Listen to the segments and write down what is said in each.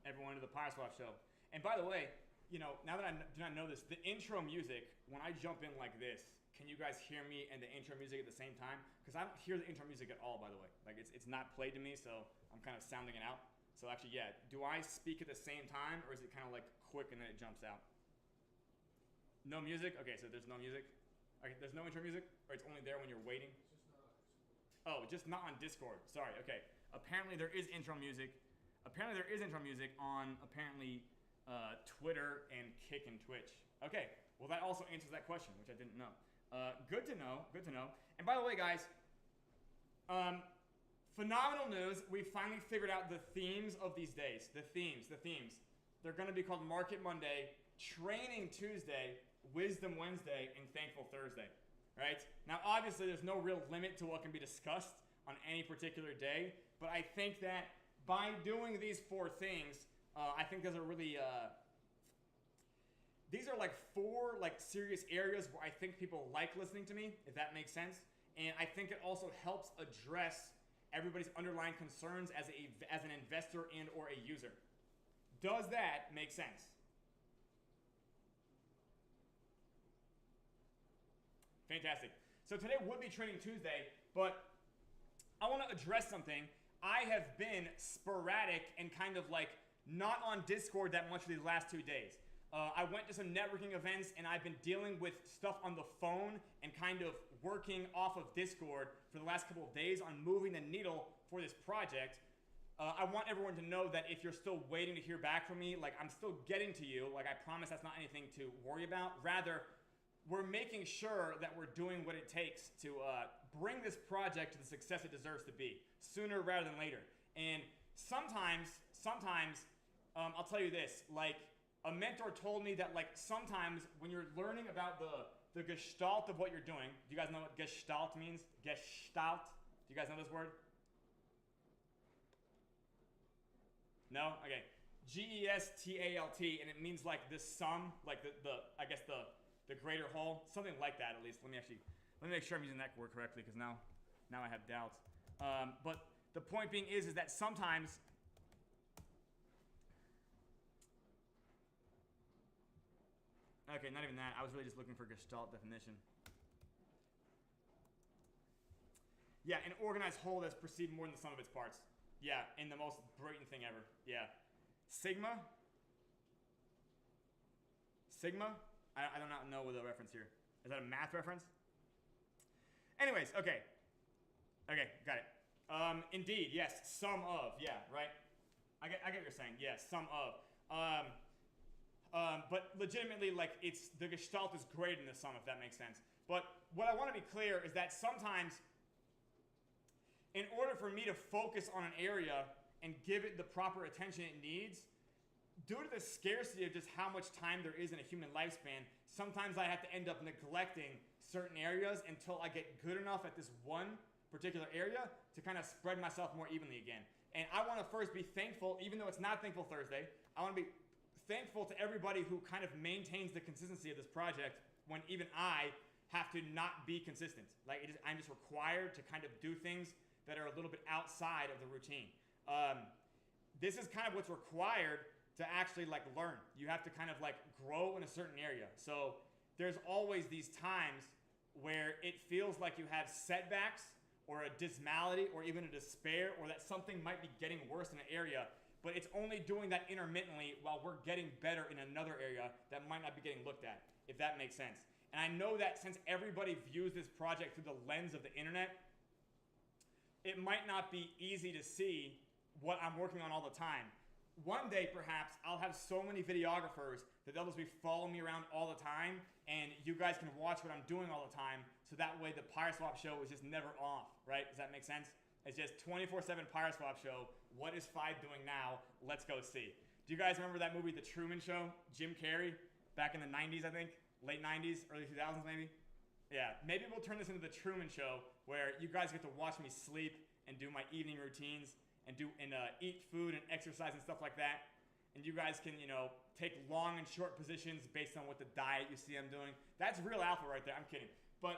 everyone to the PYRESWAP show. And by the way, you know, now that I do not know this, the intro music, when I jump in like this, can you guys hear me and the intro music at the same time? Because I don't hear the intro music at all, by the way. Like, it's not played to me, so I'm kind of sounding it out. So actually, yeah, do I speak at the same time, or is it kind of like quick and then it jumps out? No music? Okay, so there's no music. Okay, there's no intro music, or it's only there when you're waiting? It's just not on Discord. Oh, just not on Discord. Sorry, okay. Apparently there is intro music. Apparently there is intro music on, apparently, Twitter and Kick and Twitch. Okay, well that also answers that question, which I didn't know. Good to know, good to know. And by the way, guys, phenomenal news. We finally figured out the themes of these days. The themes. They're going to be called Market Monday, Training Tuesday, Wisdom Wednesday, and Thankful Thursday, right? Now, obviously, there's no real limit to what can be discussed on any particular day, but I think that by doing these 4 things, I think those are really, these are like 4 like serious areas where I think people like listening to me, if that makes sense. And I think it also helps address everybody's underlying concerns as an investor and or a user. Does that make sense? Fantastic. So today would be Training Tuesday, but I want to address something. I have been sporadic and kind of like not on Discord that much for these last 2 days. I went to some networking events and I've been dealing with stuff on the phone and kind of working off of Discord for the last couple of days on moving the needle for this project. I want everyone to know that if you're still waiting to hear back from me, like I'm still getting to you. Like I promise that's not anything to worry about. Rather, we're making sure that we're doing what it takes to bring this project to the success it deserves to be, sooner rather than later. And sometimes, I'll tell you this, like a mentor told me that like sometimes when you're learning about the gestalt of what you're doing, do you guys know what gestalt means? Gestalt? Do you guys know this word? No? Okay. Gestalt, and it means like the sum, like I guess the greater whole, something like that at least. Let me make sure I'm using that word correctly because now I have doubts. But the point being is that sometimes okay, not even that. I was really just looking for Gestalt definition. Yeah, an organized whole that's perceived more than the sum of its parts. Yeah, and the most brilliant thing ever. Yeah. Sigma? I do not know the reference here. Is that a math reference? Anyways, okay. Okay, got it. Indeed, yes, sum of. Yeah, right? I get what you're saying. Yes, sum of. But legitimately, like, the gestalt is greater than the sum, if that makes sense. But what I want to be clear is that sometimes, in order for me to focus on an area and give it the proper attention it needs, due to the scarcity of just how much time there is in a human lifespan, sometimes I have to end up neglecting certain areas until I get good enough at this one particular area to kind of spread myself more evenly again. And I want to first be thankful, even though it's not Thankful Thursday, I want to be thankful to everybody who kind of maintains the consistency of this project when even I have to not be consistent. Like I'm just required to kind of do things that are a little bit outside of the routine. This is kind of what's required to actually like learn. You have to kind of like grow in a certain area. So there's always these times where it feels like you have setbacks or a dismality or even a despair or that something might be getting worse in an area, but it's only doing that intermittently while we're getting better in another area that might not be getting looked at, if that makes sense. And I know that since everybody views this project through the lens of the internet, it might not be easy to see what I'm working on all the time. One day, perhaps, I'll have so many videographers that they'll just be following me around all the time, and you guys can watch what I'm doing all the time, so that way the PYRESWAP show is just never off, right? Does that make sense? It's just 24/7 PYRESWAP show. What is Five doing now? Let's go see. Do you guys remember that movie, The Truman Show? Jim Carrey, back in the 90s, I think? Late 90s, early 2000s, maybe? Yeah, maybe we'll turn this into The Truman Show, where you guys get to watch me sleep and do my evening routines and eat food and exercise and stuff like that. And you guys can, take long and short positions based on what the diet you see I'm doing. That's real alpha right there. I'm kidding. But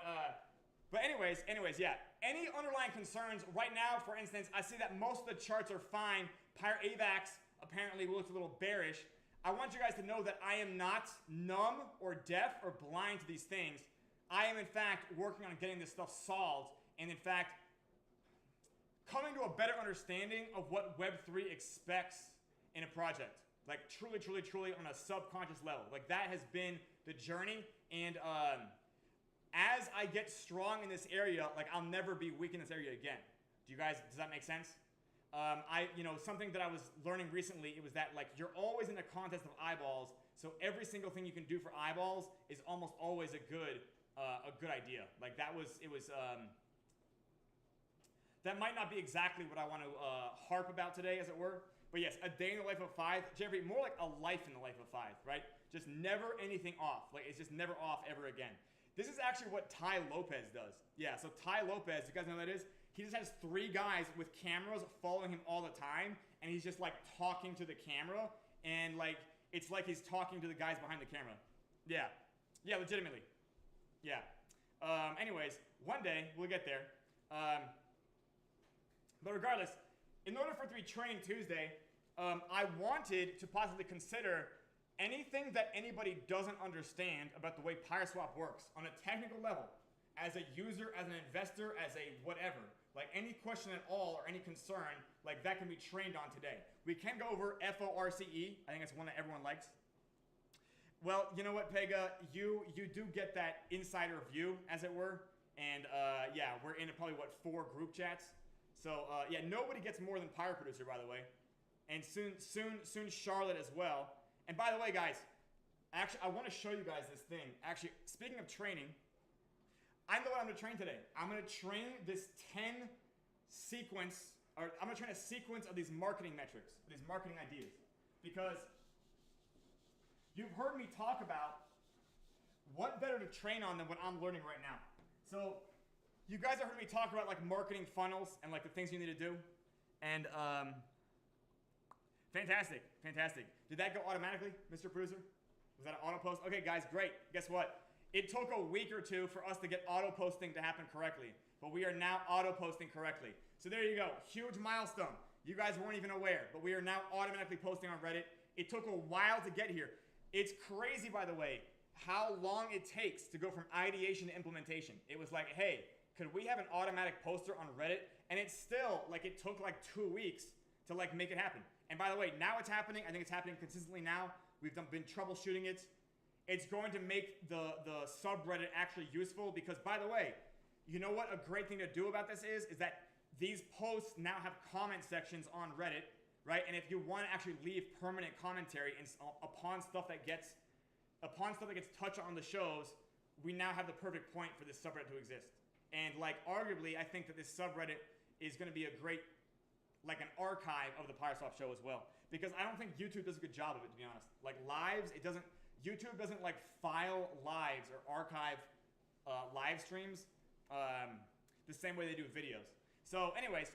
anyways, yeah. Any underlying concerns right now, for instance, I see that most of the charts are fine. AVAX apparently looks a little bearish. I want you guys to know that I am not numb or deaf or blind to these things. I am, in fact, working on getting this stuff solved, and in fact, coming to a better understanding of what Web3 expects in a project. Like, truly, truly, truly on a subconscious level. Like, that has been the journey, and as I get strong in this area, like, I'll never be weak in this area again. Does that make sense? Something that I was learning recently, it was that, like, you're always in a contest of eyeballs, so every single thing you can do for eyeballs is almost always a good idea. Like, that might not be exactly what I want to harp about today, as it were. But yes, a day in the life of Fyth, Jeffrey, more like a life in the life of Fyth, right? Just never anything off. Like, it's just never off ever again. This is actually what Tai Lopez does. Yeah, so Tai Lopez, you guys know who that is? He just has 3 guys with cameras following him all the time, and he's just, like, talking to the camera, and, like, it's like he's talking to the guys behind the camera. Yeah. Yeah, legitimately. Yeah. Anyways, one day, we'll get there. But regardless, in order for it to be Training Tuesday, I wanted to possibly consider anything that anybody doesn't understand about the way PYRESWAP works on a technical level, as a user, as an investor, as a whatever. Like, any question at all or any concern, like, that can be trained on today. We can go over FORCE. I think it's one that everyone likes. Well, you know what, Pega? You do get that insider view, as it were. And yeah, we're in probably, 4 group chats. So yeah, nobody gets more than Pyre Producer, by the way. And soon Charlotte as well. And by the way, guys, actually, I want to show you guys this thing. Actually, speaking of training, I know what I'm going to train today. I'm going to train this 10 sequence, or I'm going to train a sequence of these marketing metrics, these marketing ideas. Because you've heard me talk about what better to train on than what I'm learning right now. So you guys have heard me talk about, like, marketing funnels and, like, the things you need to do. And fantastic. Did that go automatically, Mr. Producer? Was that an auto post? Okay, guys, great. Guess what? It took a week or 2 for us to get auto posting to happen correctly, but we are now auto posting correctly. So there you go, huge milestone. You guys weren't even aware, but we are now automatically posting on Reddit. It took a while to get here. It's crazy, by the way, how long it takes to go from ideation to implementation. It was like, hey, could we have an automatic poster on Reddit? And it's still, like, it took like 2 weeks to, like, make it happen. And by the way, now it's happening. I think it's happening consistently now. We've been troubleshooting it. It's going to make the subreddit actually useful because, by the way, you know what a great thing to do about this is that these posts now have comment sections on Reddit, right? And if you want to actually leave permanent commentary upon stuff that gets touched on the shows, we now have the perfect point for this subreddit to exist. And, like, arguably, I think that this subreddit is going to be a great, like, an archive of the PYRESWAP show as well. Because I don't think YouTube does a good job of it, to be honest. Like, lives, YouTube doesn't, like, file lives or archive live streams the same way they do videos. So, anyways,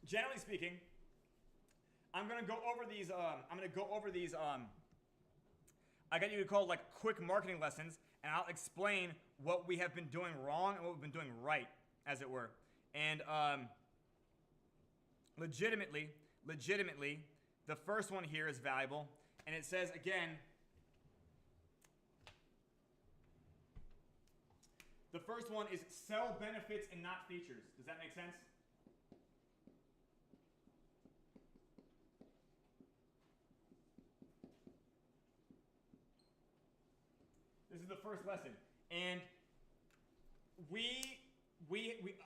generally speaking, I'm gonna go over these. I got you to call, like, quick marketing lessons, and I'll explain what we have been doing wrong and what we've been doing right, as it were. And legitimately, the first one here is valuable, and it says again. The first one is sell benefits and not features. Does that make sense? This is the first lesson. And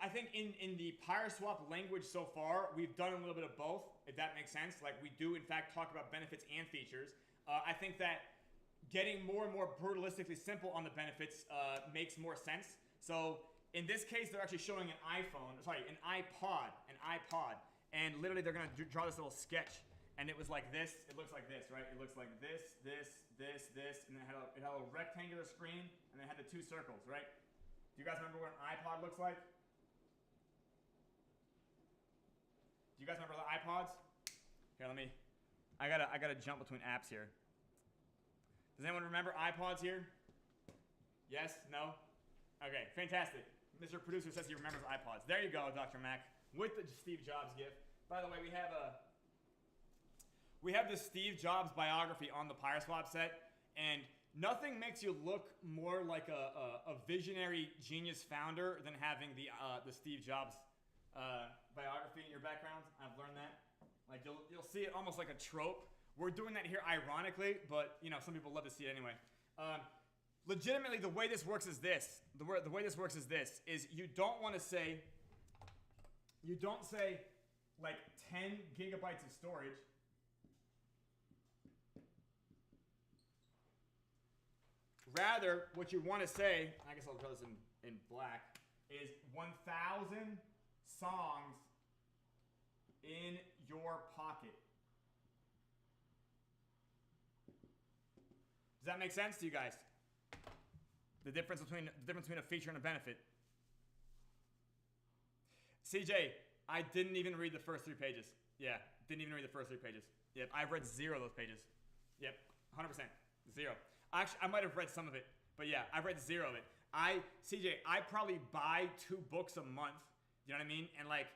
I think in the PYRESWAP language so far, we've done a little bit of both, if that makes sense. Like, we do, in fact, talk about benefits and features. I think that getting more and more brutalistically simple on the benefits makes more sense. So in this case, they're actually showing an iPod, and literally they're gonna draw this little sketch, and it was like this. It looks like this, right? It looks like this, and it had a rectangular screen, and it had the 2 circles, right? Do you guys remember what an iPod looks like? Do you guys remember the iPods? Here, I gotta jump between apps here. Does anyone remember iPods here? Yes? No? Okay, fantastic. Mr. Producer says he remembers iPods. There you go, Dr. Mac, with the Steve Jobs gift. By the way, we have the Steve Jobs biography on the PYRESWAP set, and nothing makes you look more like a visionary genius founder than having the Steve Jobs biography in your background. I've learned that. Like you'll see it almost like a trope. We're doing that here ironically, but you know some people love to see it anyway. Legitimately, the way this works is this. The way this works is this: is you don't want to say, you don't say like 10 gigabytes of storage. Rather, what you want to say, I guess I'll draw this in black, is 1,000 songs in your pocket. Does that make sense to you guys? The difference between a feature and a benefit. CJ, I didn't even read the first 3 pages. Yeah, didn't even read the first 3 pages. Yep, I've read 0 of those pages. Yep, 100%, 0. Actually, I might have read some of it, but yeah, I've read 0 of it. CJ, I probably buy 2 books a month. You know what I mean? And like,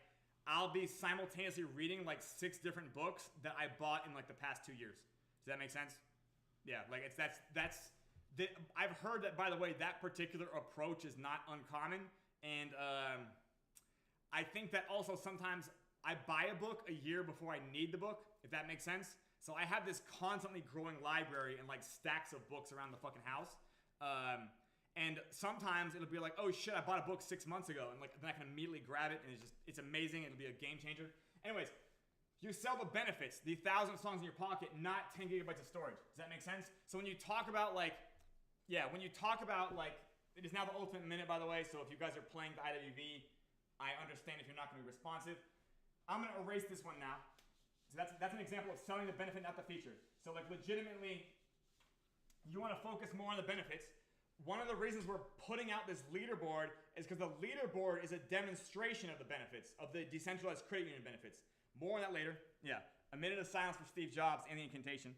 I'll be simultaneously reading like 6 different books that I bought in like the past 2 years. Does that make sense? Yeah, like I've heard that, by the way, that particular approach is not uncommon, and I think that also sometimes I buy a book a year before I need the book, if that makes sense. So I have this constantly growing library and like stacks of books around the fucking house. And sometimes it'll be like, oh shit, I bought a book 6 months ago, and like then I can immediately grab it, and it's amazing. It'll be a game changer. Anyways, you sell the benefits, the 1,000 songs in your pocket, not 10 gigabytes of storage. Does that make sense? So when you talk about like, it is now the ultimate minute, by the way. So if you guys are playing the IWV, I understand if you're not going to be responsive. I'm going to erase this one now. So that's an example of selling the benefit, not the feature. So like legitimately, you want to focus more on the benefits. One of the reasons we're putting out this leaderboard is because the leaderboard is a demonstration of the benefits, of the decentralized credit union benefits. More on that later. Yeah, a minute of silence for Steve Jobs and the incantation.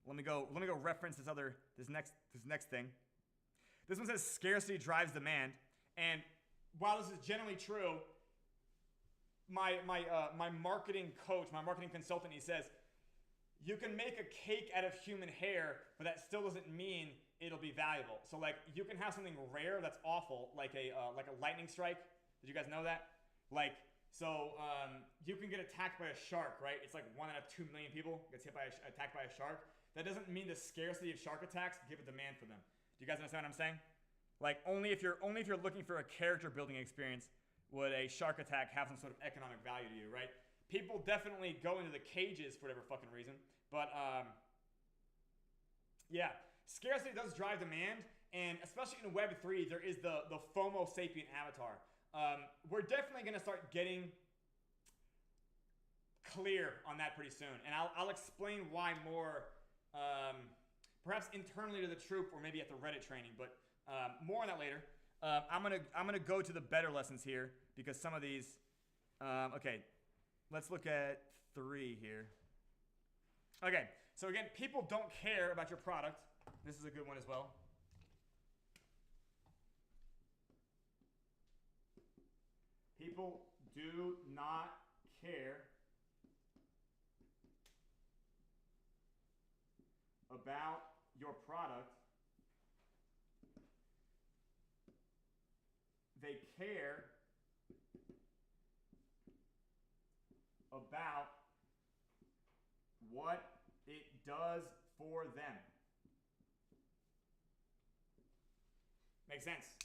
Let me go reference this next thing. This one says scarcity drives demand, and while this is generally true, my marketing coach, my marketing consultant, he says, you can make a cake out of human hair, but that still doesn't mean it'll be valuable. So like you can have something rare that's awful, like a lightning strike. Did you guys know that? Like so, you can get attacked by a shark, right? It's like 1 out of 2 million people gets attacked by a shark. That doesn't mean the scarcity of shark attacks give a demand for them. Do you guys understand what I'm saying? Like only if you're looking for a character building experience would a shark attack have some sort of economic value to you, right? People definitely go into the cages for whatever fucking reason, but yeah, scarcity does drive demand, and especially in Web3, there is the FOMO sapient avatar. We're definitely going to start getting clear on that pretty soon, and I'll explain why more, perhaps internally to the troop or maybe at the Reddit training, but more on that later. I'm gonna go to the better lessons here because some of these. Okay, let's look at 3 here. Okay, so again, people don't care about your product. This is a good one as well. People do not care about your product. They care about what it does for them. Makes sense.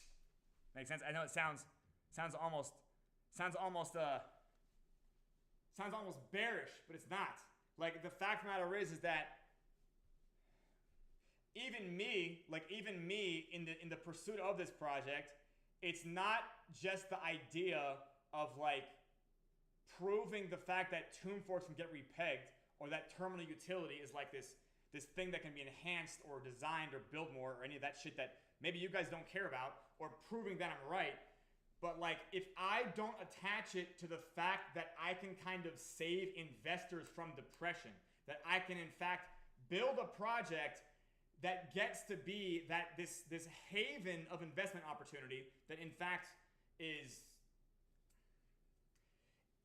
Makes sense. I know it sounds almost bearish, but it's not. Like the fact of the matter is that even me in the pursuit of this project, it's not just the idea of like proving the fact that tomb forks can get repegged or that terminal utility is like this thing that can be enhanced or designed or built more or any of that shit that maybe you guys don't care about, or proving that I'm right. But like if I don't attach it to the fact that I can kind of save investors from depression, that I can in fact build a project that gets to be that this haven of investment opportunity that in fact is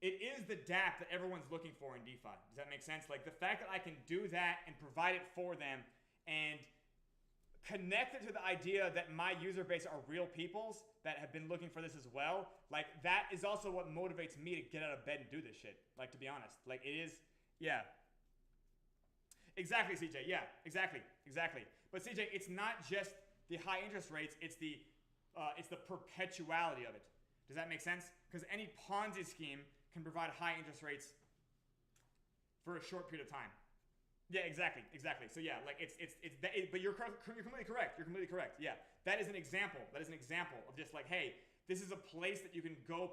it is the DApp that everyone's looking for in DeFi. Does that make sense? Like the fact that I can do that and provide it for them and connect it to the idea that my user base are real peoples that have been looking for this as well. Like that is also what motivates me to get out of bed and do this shit. Like to be honest, like it is, yeah. Exactly, CJ. Yeah, exactly. But CJ, it's not just the high interest rates; it's the perpetuality of it. Does that make sense? Because any Ponzi scheme can provide high interest rates for a short period of time. Yeah, exactly. So yeah, like but you're completely correct. Yeah, that is an example. Of just like, hey, this is a place that you can go.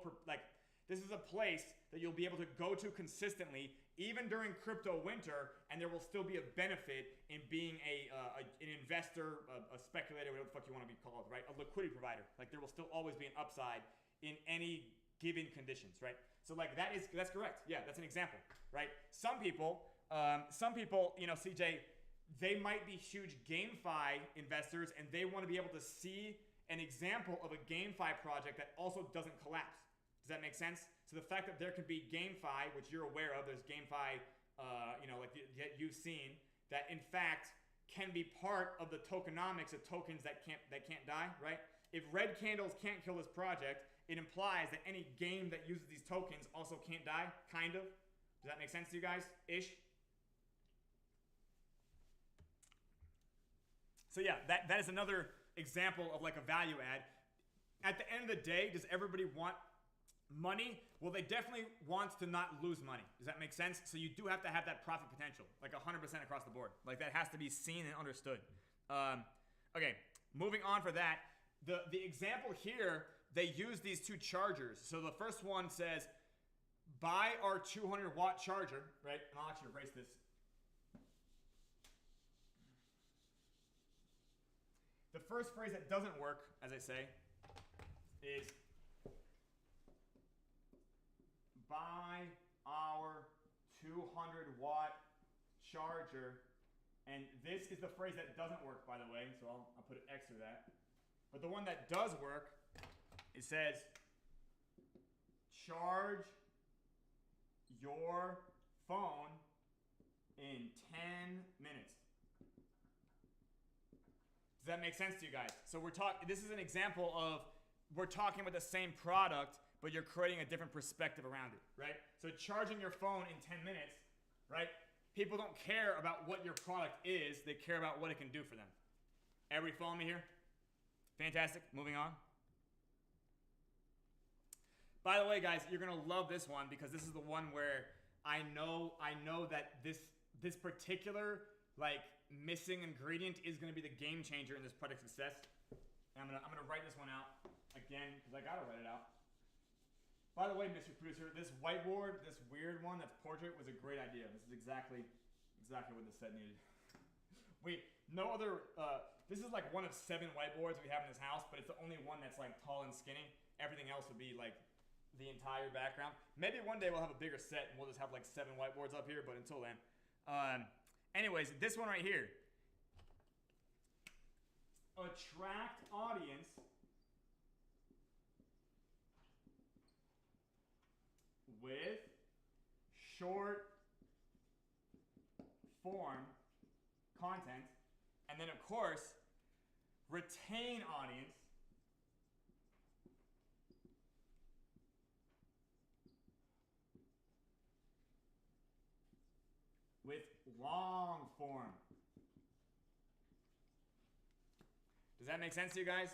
This is a place that you'll be able to go to consistently, even during crypto winter, and there will still be a benefit in being an investor, a speculator, whatever the fuck you want to be called, right? A liquidity provider. Like there will still always be an upside in any given conditions, right? So like that's correct. Yeah, that's an example, right? Some people, you know, CJ, they might be huge GameFi investors, and they want to be able to see an example of a GameFi project that also doesn't collapse. Does that make sense? So the fact that there can be GameFi, which you're aware of, there's GameFi, you know, like you've seen, that in fact can be part of the tokenomics of tokens that can't die, right? If red candles can't kill this project, it implies that any game that uses these tokens also can't die, kind of. Does that make sense to you guys? Ish. So yeah, that is another example of like a value add. At the end of the day, does everybody want money? Well, they definitely want to not lose money. Does that make sense? So you do have to have that profit potential, like 100% across the board. Like that has to be seen and understood. Okay, moving on for that. The example here, they use these two chargers. So the first one says, buy our 200 watt charger, right? And I'll actually erase this. The first phrase that doesn't work, as I say, is buy our 200 watt charger. And this is the phrase that doesn't work, by the way, so I'll put an X to that. But the one that does work, it says charge your phone in 10 minutes. Does that make sense to you guys? So this is an example of we're talking about the same product, but you're creating a different perspective around it, right? So charging your phone in 10 minutes, right? People don't care about what your product is. They care about what it can do for them. Everybody follow me here? Fantastic. Moving on. By the way, guys, you're going to love this one because this is the one where I know that this particular like missing ingredient is going to be the game changer in this product success. And I'm gonna write this one out again because I gotta write it out. By the way, Mr. Producer, this whiteboard, this weird one that's portrait, was a great idea. This is exactly what the set needed. This is like one of 7 whiteboards we have in this house, but it's the only one that's like tall and skinny. Everything else would be like the entire background. Maybe one day we'll have a bigger set and we'll just have like 7 whiteboards up here, but until then. Anyways, this one right here. Attract audience with short form content, and then of course retain audience with long form. Does that make sense to you guys?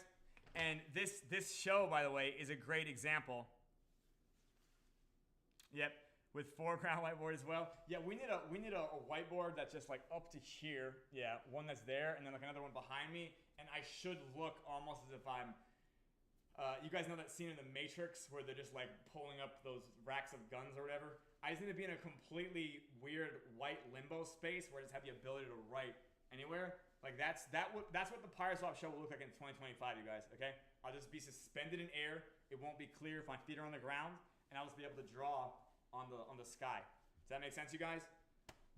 And this show, by the way, is a great example. Yep, with foreground whiteboard as well. Yeah, we need a whiteboard that's just like up to here. Yeah, one that's there, and then like another one behind me. And I should look almost as if I'm. You guys know that scene in The Matrix where they're just like pulling up those racks of guns or whatever? I just need to be in a completely weird white limbo space where I just have the ability to write anywhere. Like that's what the PYRESWAP show will look like in 2025, you guys. Okay, I'll just be suspended in air. It won't be clear if my feet are on the ground, and I'll just be able to draw on the sky. Does that make sense, you guys?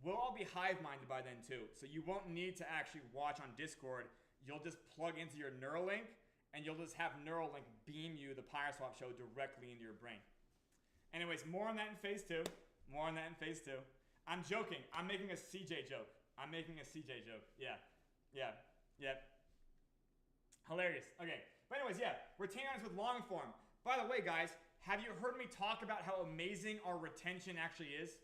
We'll all be hive-minded by then too, so you won't need to actually watch on Discord. You'll just plug into your Neuralink, and you'll just have Neuralink beam you the PYRESWAP show directly into your brain. Anyways, more on that in phase 2. More on that in phase 2. I'm joking. I'm making a CJ joke. I'm making a CJ joke. Yeah. Hilarious. Okay. But anyways, yeah. Retainers with long form. By the way, guys, have you heard me talk about how amazing our retention actually is?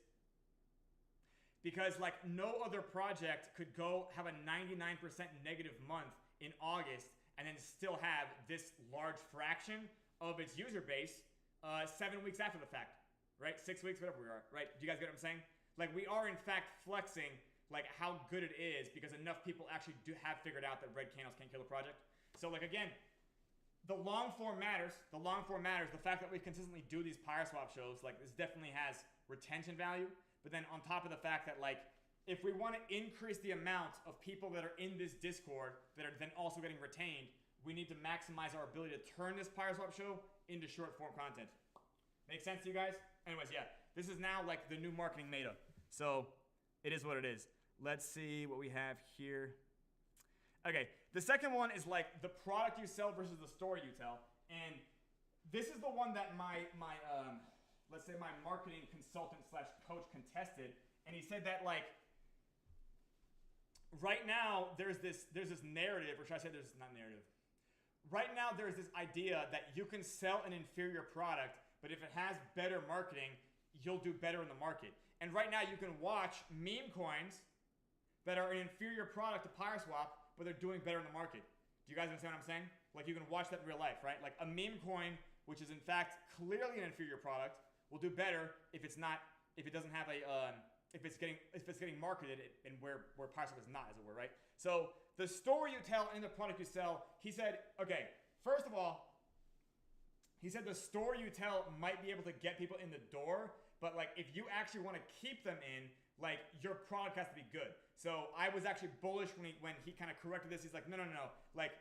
Because like no other project could go have a 99% negative month in August and then still have this large fraction of its user base 7 weeks after the fact, right? 6 weeks, whatever we are, right? Do you guys get what I'm saying? Like we are in fact flexing like how good it is because enough people actually do have figured out that red candles can't kill a project. So like again, the long form matters. The long form matters. The fact that we consistently do these PYRESWAP shows, like this definitely has retention value. But then on top of the fact that like, if we want to increase the amount of people that are in this Discord that are then also getting retained, we need to maximize our ability to turn this PYRESWAP show into short form content. Make sense to you guys? Anyways, yeah, this is now like the new marketing meta. So it is what it is. Let's see what we have here. Okay, the second one is like the product you sell versus the story you tell. And this is the one that let's say my marketing consultant / coach contested, and he said that like right now there's this narrative, or should I say there's not narrative. Right now there's this idea that you can sell an inferior product, but if it has better marketing, you'll do better in the market. And right now you can watch meme coins that are an inferior product to PYRESWAP, but they're doing better in the market. Do you guys understand what I'm saying? Like you can watch that in real life, right? Like a meme coin, which is in fact clearly an inferior product, will do better if it doesn't have if it's getting marketed and where PYRESWAP is not, as it were, right? So the story you tell and the product you sell, he said, okay, first of all, he said the story you tell might be able to get people in the door, but like if you actually want to keep them in, like your product has to be good. So I was actually bullish when he kind of corrected this. He's like, no. Like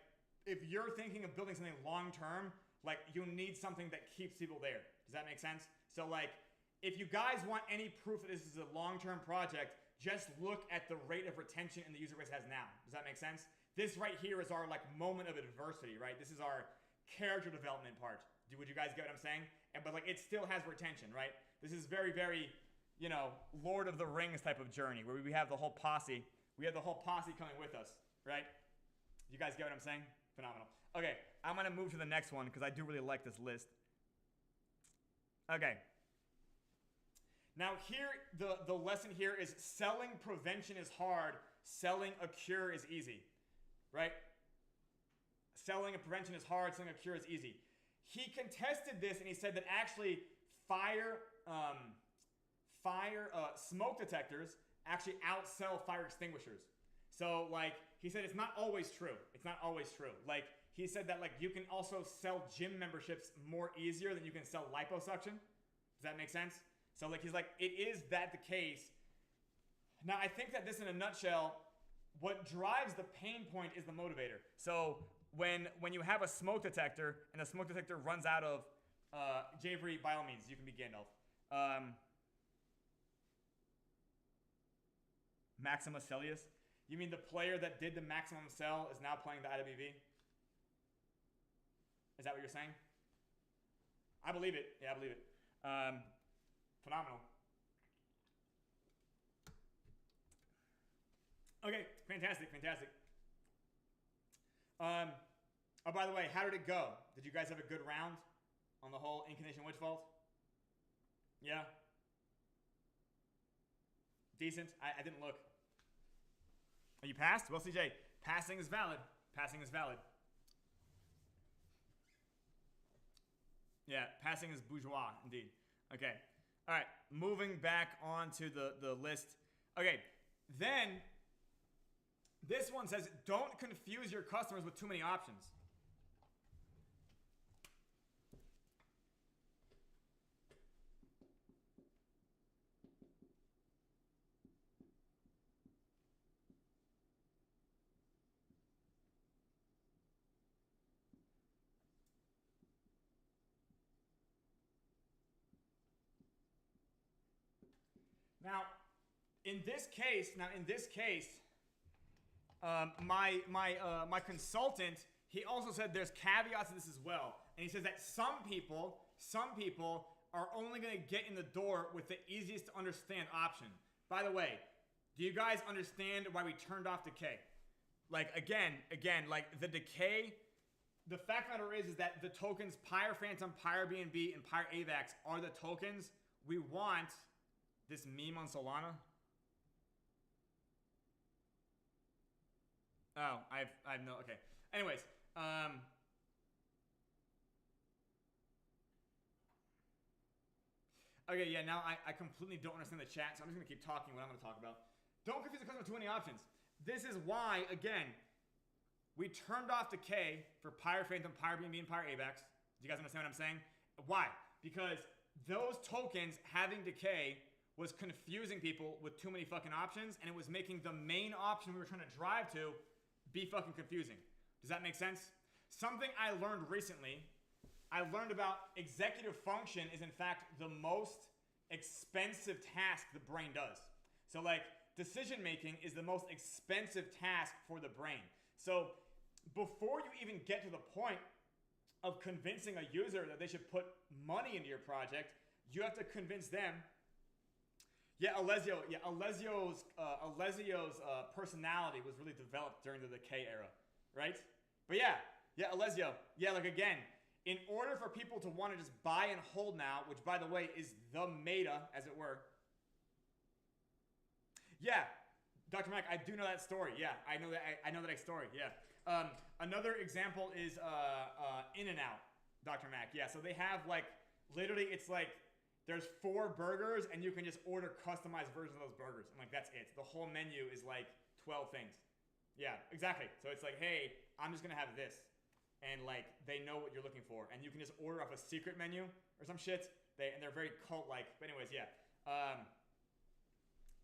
if you're thinking of building something long term, like you need something that keeps people there. Does that make sense? So like, if you guys want any proof that this is a long-term project, just look at the rate of retention and the user base has now. Does that make sense? This right here is our like moment of adversity, right? This is our character development part. Would you guys get what I'm saying? But like, it still has retention, right? This is very, very, Lord of the Rings type of journey where we have the whole posse. We have the whole posse coming with us, right? You guys get what I'm saying? Phenomenal. Okay, I'm gonna move to the next one because I do really like this list. Okay. Now here, the lesson here is selling prevention is hard, selling a cure is easy, right? Selling a prevention is hard, selling a cure is easy. He contested this and he said that actually smoke detectors actually outsell fire extinguishers. So like he said, it's not always true. It's not always true. Like he said that like you can also sell gym memberships more easier than you can sell liposuction. Does that make sense? So like he's like, it is that the case. Now I think that this in a nutshell, what drives the pain point is the motivator. So when you have a smoke detector and the smoke detector runs out of Javery, by all means, you can be Gandalf. Maximus Celius. You mean the player that did the maximum sell is now playing the IWV? Is that what you're saying? I believe it. Yeah, I believe it. Phenomenal. Okay, fantastic. Oh, by the way, how did it go? Did you guys have a good round on the whole Incantation Witch Vault? Yeah? Decent? I didn't look. Oh, you passed? Well, CJ, passing is valid. Yeah, passing is bourgeois, indeed. Okay. All right, moving back onto the list. Okay, then this one says, don't confuse your customers with too many options. Now, in this case, my consultant, he also said there's caveats to this as well. And he says that some people are only going to get in the door with the easiest to understand option. By the way, do you guys understand why we turned off decay? Like, again, like the decay, the fact of the matter is that the tokens PyrePhantom, PyreBNB, and PyreAVAX are the tokens we want. This meme on Solana. Oh, I've no, okay. Anyways, okay, yeah, now I completely don't understand the chat, so I'm just going to keep talking what I'm going to talk about. Don't confuse the customer with too many options. This is why, again, we turned off decay for PyrePhantom, PyreBNB, and PyreAVAX. Do you guys understand what I'm saying? Why? Because those tokens having decay was confusing people with too many fucking options, and it was making the main option we were trying to drive to be fucking confusing. Does that make sense? Something I learned recently, I learned about executive function is in fact the most expensive task the brain does. So like, decision making is the most expensive task for the brain. So before you even get to the point of convincing a user that they should put money into your project, you have to convince them. Yeah, Alessio's personality was really developed during the decay era, right? But yeah, Alessio, yeah, like again, in order for people to want to just buy and hold now, which by the way is the meta, as it were. Yeah, Dr. Mac, I do know that story. Yeah, I know that story. Yeah. Another example is In-N-Out, Dr. Mac. Yeah, so they have like literally it's like there's 4 burgers and you can just order customized versions of those burgers. And like that's it. The whole menu is like 12 things. Yeah, exactly. So it's like, hey, I'm just gonna have this. And like they know what you're looking for. And you can just order off a secret menu or some shit. They're very cult-like. But anyways, yeah.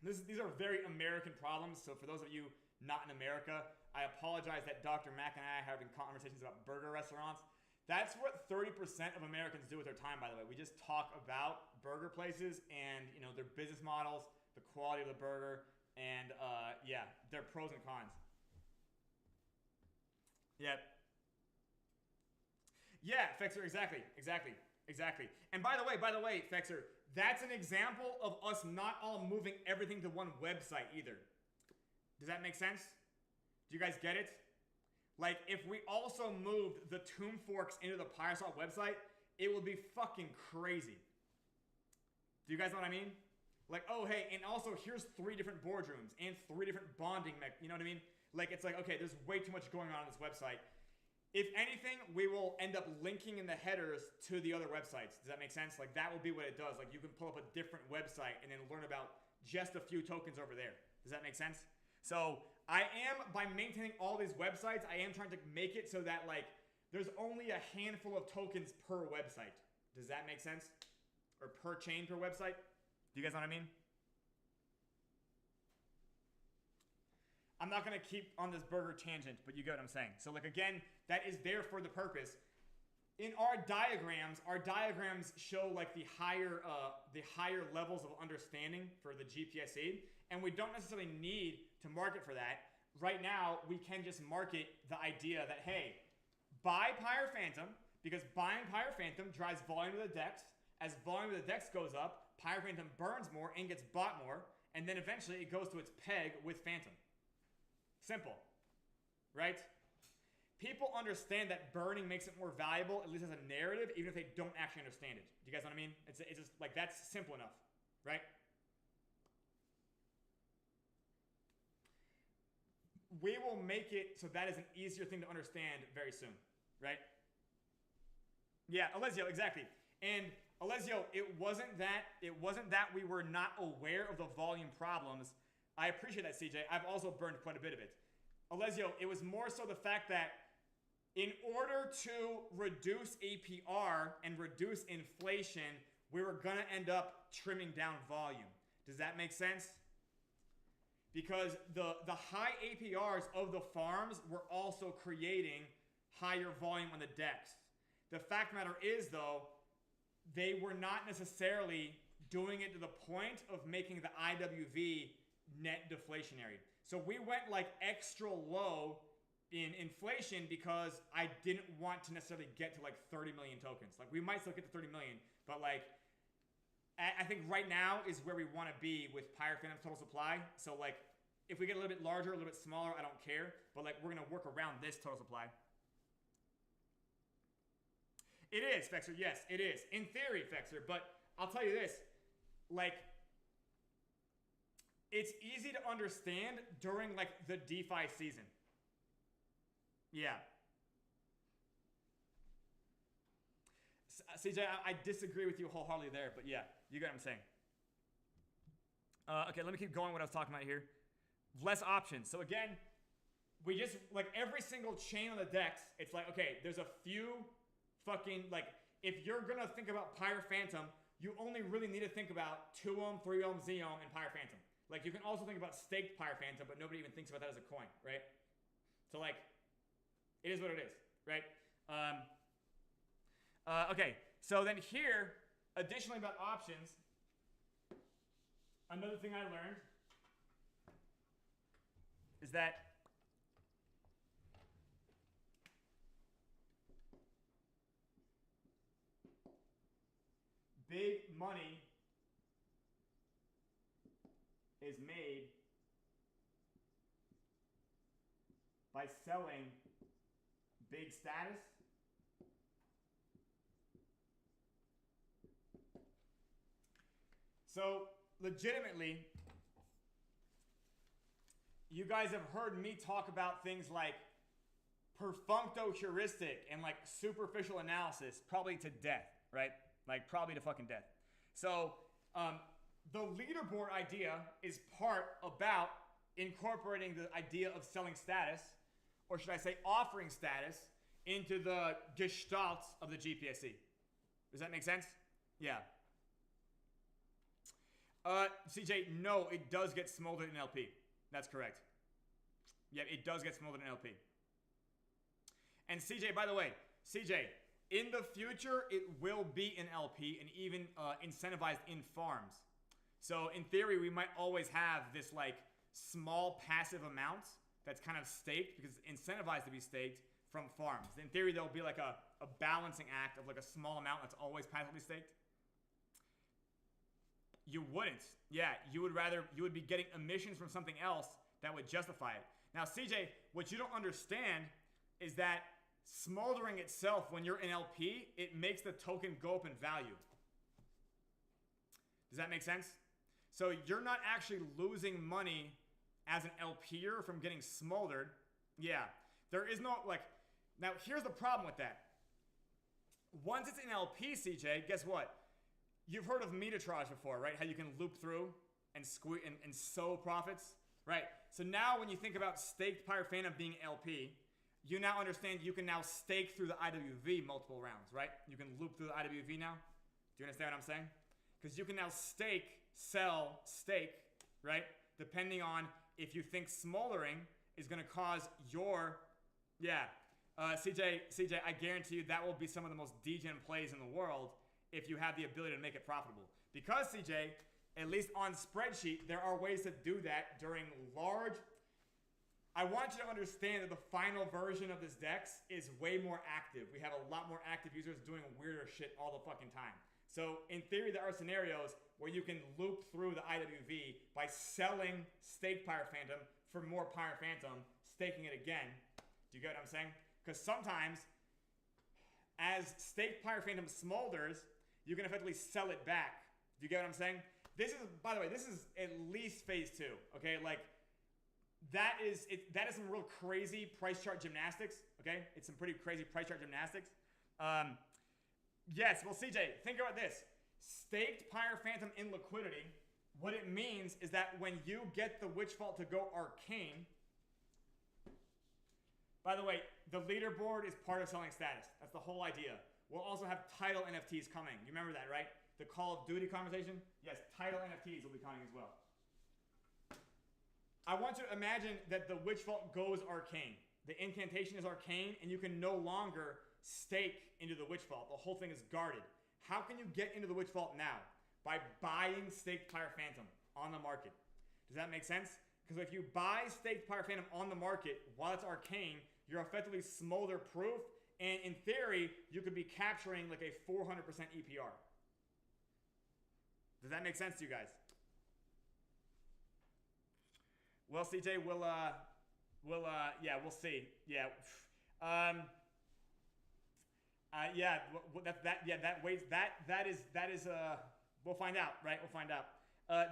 These are very American problems. So for those of you not in America, I apologize that Dr. Mac and I are having conversations about burger restaurants. That's what 30% of Americans do with their time, by the way. We just talk about burger places and, you know, their business models, the quality of the burger, and yeah, their pros and cons. Yeah. Yeah, Fexer, exactly. And by the way, Fexer, that's an example of us not all moving everything to one website either. Does that make sense? Do you guys get it? Like, if we also moved the Tomb Forks into the PYRESWAP website, it would be fucking crazy. Do you guys know what I mean? Like, oh, hey, and also here's 3 different boardrooms and 3 different bonding, you know what I mean? Like, it's like, okay, there's way too much going on this website. If anything, we will end up linking in the headers to the other websites. Does that make sense? Like, that will be what it does. Like, you can pull up a different website and then learn about just a few tokens over there. Does that make sense? So I am, by maintaining all these websites, I am trying to make it so that like there's only a handful of tokens per website. Does that make sense? Or per chain per website? Do you guys know what I mean? I'm not going to keep on this burger tangent, but you get what I'm saying. So like again, that is there for the purpose. In our diagrams show like the higher levels of understanding for the GPSE, and we don't necessarily need to market for that. Right now, we can just market the idea that, hey, buy PyrePhantom, because buying PyrePhantom drives volume of the DEX. As volume of the DEX goes up, PyrePhantom burns more and gets bought more, and then eventually it goes to its peg with Phantom. Simple, right? People understand that burning makes it more valuable, at least as a narrative, even if they don't actually understand it. Do you guys know what I mean? It's just like, that's simple enough, right? We will make it so that is an easier thing to understand very soon, right? Yeah, Alessio, exactly. And Alessio, it wasn't that we were not aware of the volume problems. I appreciate that, CJ. I've also burned quite a bit of it. Alessio, it was more so the fact that in order to reduce APR and reduce inflation, we were going to end up trimming down volume. Does that make sense? Because the high APRs of the farms were also creating higher volume on the DEX. The fact of the matter is, though, they were not necessarily doing it to the point of making the IWV net deflationary. So we went like extra low in inflation because I didn't want to necessarily get to like 30 million tokens. Like we might still get to 30 million, but like I think right now is where we want to be with Pyre Phantom's total supply. So like if we get a little bit larger, a little bit smaller, I don't care. But like we're gonna work around this total supply. It is, Fexer. Yes, it is. In theory, Fexer. But I'll tell you this, like it's easy to understand during like the DeFi season. Yeah. CJ, I disagree with you wholeheartedly there, but yeah, you get what I'm saying. Okay, let me keep going what I was talking about here. Less options. So again, we just, like every single chain on the DEX, it's like, okay, there's a few fucking, like, if you're gonna think about Pyre Phantom, you only really need to think about 2-ohm, 3-ohm, Z-ohm, and Pyre Phantom. Like, you can also think about staked Pyre Phantom, but nobody even thinks about that as a coin, right? So like, it is what it is, right? Okay, so then here, additionally about options, another thing I learned is that big money is made by selling big status So legitimately, you guys have heard me talk about things like perfuncto heuristic and like superficial analysis probably to death, right? Like probably to fucking death. So the leaderboard idea is part about incorporating the idea of selling status, or should I say offering status, into the gestalt of the GPSC. Does that make sense? Yeah. CJ, no, it does get smoldered in LP. That's correct. Yeah, it does get smoldered in LP. And CJ, by the way, CJ, in the future, it will be in LP and even incentivized in farms. So in theory, we might always have this like small passive amount that's kind of staked because it's incentivized to be staked from farms. In theory, there'll be like a balancing act of like a small amount that's always passively staked. You wouldn't. Yeah, you would be getting emissions from something else that would justify it. Now, CJ, what you don't understand is that smoldering itself, when you're in LP, it makes the token go up in value. Does that make sense? So you're not actually losing money as an LPer from getting smoldered. Yeah, there is no, like, now here's the problem with that. Once it's in LP, CJ, guess what? You've heard of metatrage before, right? How you can loop through and squeeze and sow profits, right? So now when you think about staked Pyre Phantom being LP, you now understand you can now stake through the IWV multiple rounds, right? You can loop through the IWV now. Do you understand what I'm saying? Because you can now stake, sell, stake, right? Depending on if you think smoldering is going to cause your, yeah. CJ, I guarantee you that will be some of the most degen plays in the world if you have the ability to make it profitable. Because, CJ, at least on spreadsheet, there are ways to do that during large... I want you to understand that the final version of this DEX is way more active. We have a lot more active users doing weirder shit all the fucking time. So, in theory, there are scenarios where you can loop through the IWV by selling staked Pyre Phantom for more Pyre Phantom, staking it again. Do you get what I'm saying? Because sometimes, as staked Pyre Phantom smolders, you can effectively sell it back. Do you get what I'm saying? This is, by the way, this is at least phase 2. Okay, like that is some real crazy price chart gymnastics. Okay, it's some pretty crazy price chart gymnastics. Yes, well, CJ, think about this: staked Pyre Phantom in liquidity. What it means is that when you get the Witch Vault to go arcane. By the way, the leaderboard is part of selling status. That's the whole idea. We'll also have title NFTs coming. You remember that, right? The Call of Duty conversation? Yes, title NFTs will be coming as well. I want you to imagine that the Witch Vault goes arcane. The incantation is arcane, and you can no longer stake into the Witch Vault. The whole thing is guarded. How can you get into the Witch Vault now? By buying staked Pyre Phantom on the market. Does that make sense? Because if you buy staked Pyre Phantom on the market while it's arcane, you're effectively smolder proof, and in theory, you could be capturing like a 400% EPR. Does that make sense to you guys? Well, CJ, we'll see. Yeah. We'll find out, right? We'll find out.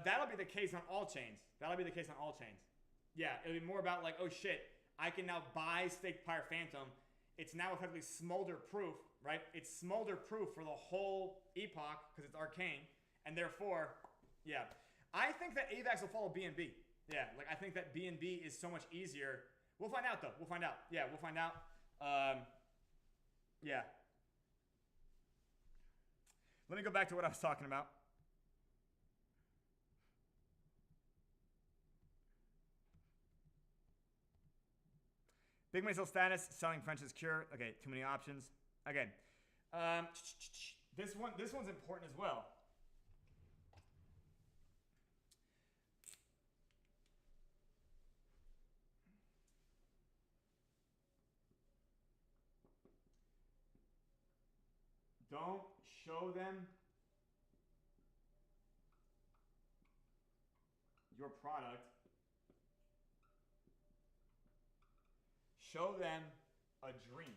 That'll be the case on all chains. Yeah, it'll be more about like, oh shit, I can now buy staked Pyre Phantom. It's now effectively smolder proof, right? It's smolder proof for the whole epoch because it's arcane, and therefore, yeah. I think that AVAX will follow BNB. Yeah, like I think that BNB is so much easier. We'll find out though. We'll find out. Yeah, we'll find out. Yeah. Let me go back to what I was talking about. Big money still status, selling French's cure. Okay, too many options. Again, this one's important as well. Don't show them your product. Show them a dream.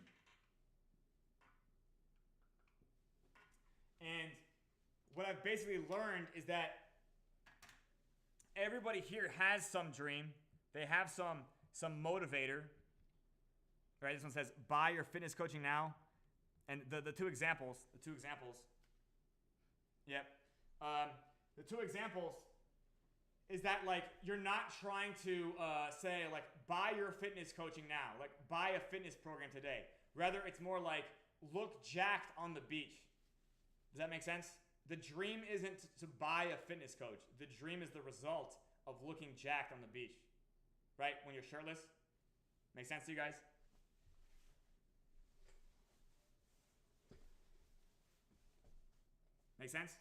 And what I've basically learned is that everybody here has some dream. They have some motivator. Right? This one says, buy your fitness coaching now. And the two examples. Yep. The two examples is that like you're not trying to say like buy your fitness coaching now, like buy a fitness program today. Rather, it's more like look jacked on the beach. Does that make sense? The dream isn't to buy a fitness coach. The dream is the result of looking jacked on the beach, right? When you're shirtless. Make sense to you guys? Make sense?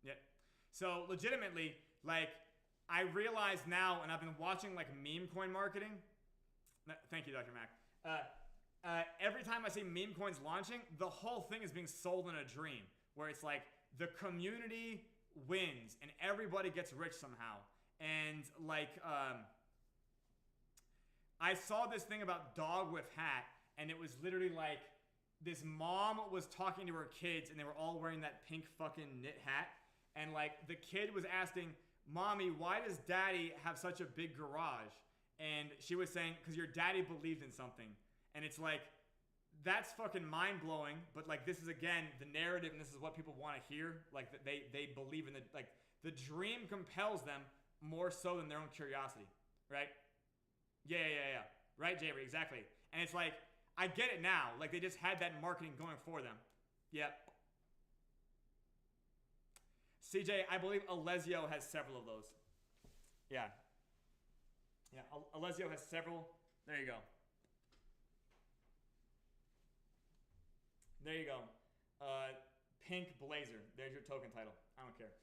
Yep. So legitimately, like I realize now, and I've been watching like meme coin marketing. Thank you, Dr. Mac. Every time I see meme coins launching, the whole thing is being sold in a dream, where it's like the community wins and everybody gets rich somehow. And like, I saw this thing about dog with hat, and it was literally like, this mom was talking to her kids and they were all wearing that pink fucking knit hat. And like the kid was asking, Mommy, why does daddy have such a big garage? And she was saying, because your daddy believed in something. And it's like, that's fucking mind blowing. But like, this is again, the narrative, and this is what people want to hear. Like they believe in the dream compels them more so than their own curiosity. Right? Yeah. Right, Jaber, exactly. And it's like, I get it now. Like they just had that marketing going for them. Yep. CJ, I believe Alessio has several of those. Yeah. Yeah, Alessio has several. There you go. There you go. Pink blazer. There's your token title. I don't care.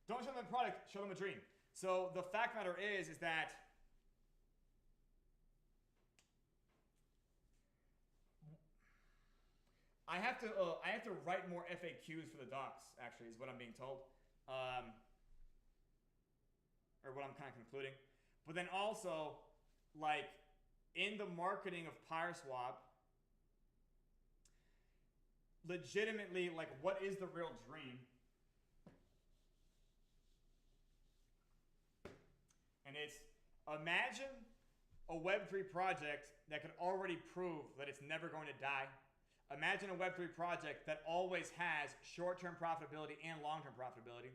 Don't show them a product, show them a dream. So the fact matter is that I have to write more FAQs for the docs, actually, is what I'm being told. Or what I'm kind of concluding. But then also, like, in the marketing of PYRESWAP, legitimately, like, what is the real dream? And it's, imagine a Web3 project that could already prove that it's never going to die. Imagine a Web3 project that always has short-term profitability and long-term profitability.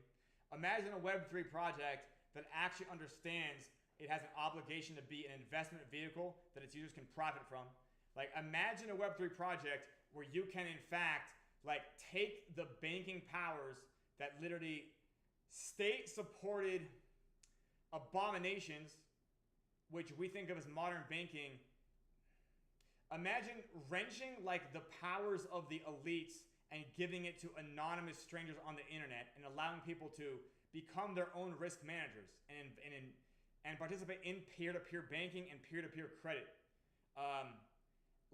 Imagine a Web3 project that actually understands it has an obligation to be an investment vehicle that its users can profit from. Like, imagine a Web3 project where you can, in fact, like, take the banking powers that literally state-supported abominations, which we think of as modern banking. Imagine wrenching like the powers of the elites and giving it to anonymous strangers on the internet and allowing people to become their own risk managers and and participate in peer-to-peer banking and peer-to-peer credit.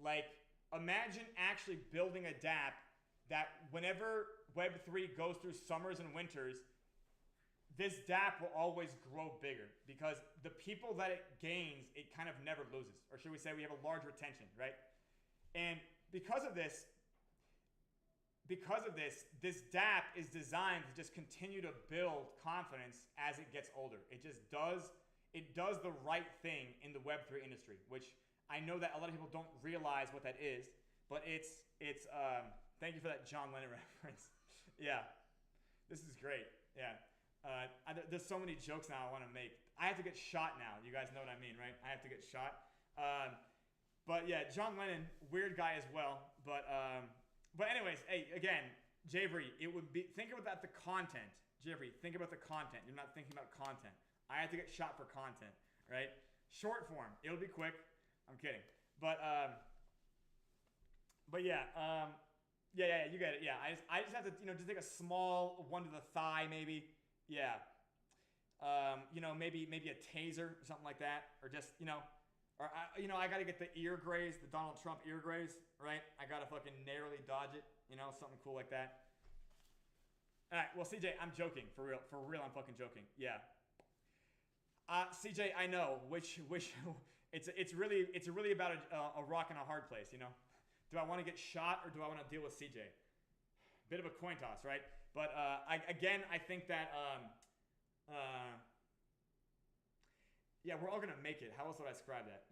Like, imagine actually building a dApp that whenever Web3 goes through summers and winters, this dApp will always grow bigger because the people that it gains, it kind of never loses. Or should we say we have a large retention, right? And because of this, this dApp is designed to just continue to build confidence as it gets older. It just does the right thing in the Web3 industry, which I know that a lot of people don't realize what that is, but it's thank you for that John Lennon reference. Yeah, this is great. Yeah, there's so many jokes now I want to make. I have to get shot now. You guys know what I mean, right? I have to get shot. But yeah, John Lennon, weird guy as well. But anyways, hey, again, Javery, it would be, think about the content. Javery, think about the content. You're not thinking about content. I have to get shot for content, right? Short form, it'll be quick. I'm kidding. But yeah, yeah, you get it. Yeah, I just have to, just take a small one to the thigh, maybe. Yeah. Maybe a taser or something like that, or just, or I got to get the ear graze, the Donald Trump ear graze, right? I got to fucking narrowly dodge it, something cool like that. All right, well, CJ, I'm joking, for real, I'm fucking joking. Yeah. CJ, I know, which it's really about a rock and a hard place, Do I want to get shot or do I want to deal with CJ? Bit of a coin toss, right? But I think that yeah, we're all gonna make it. How else would I describe that?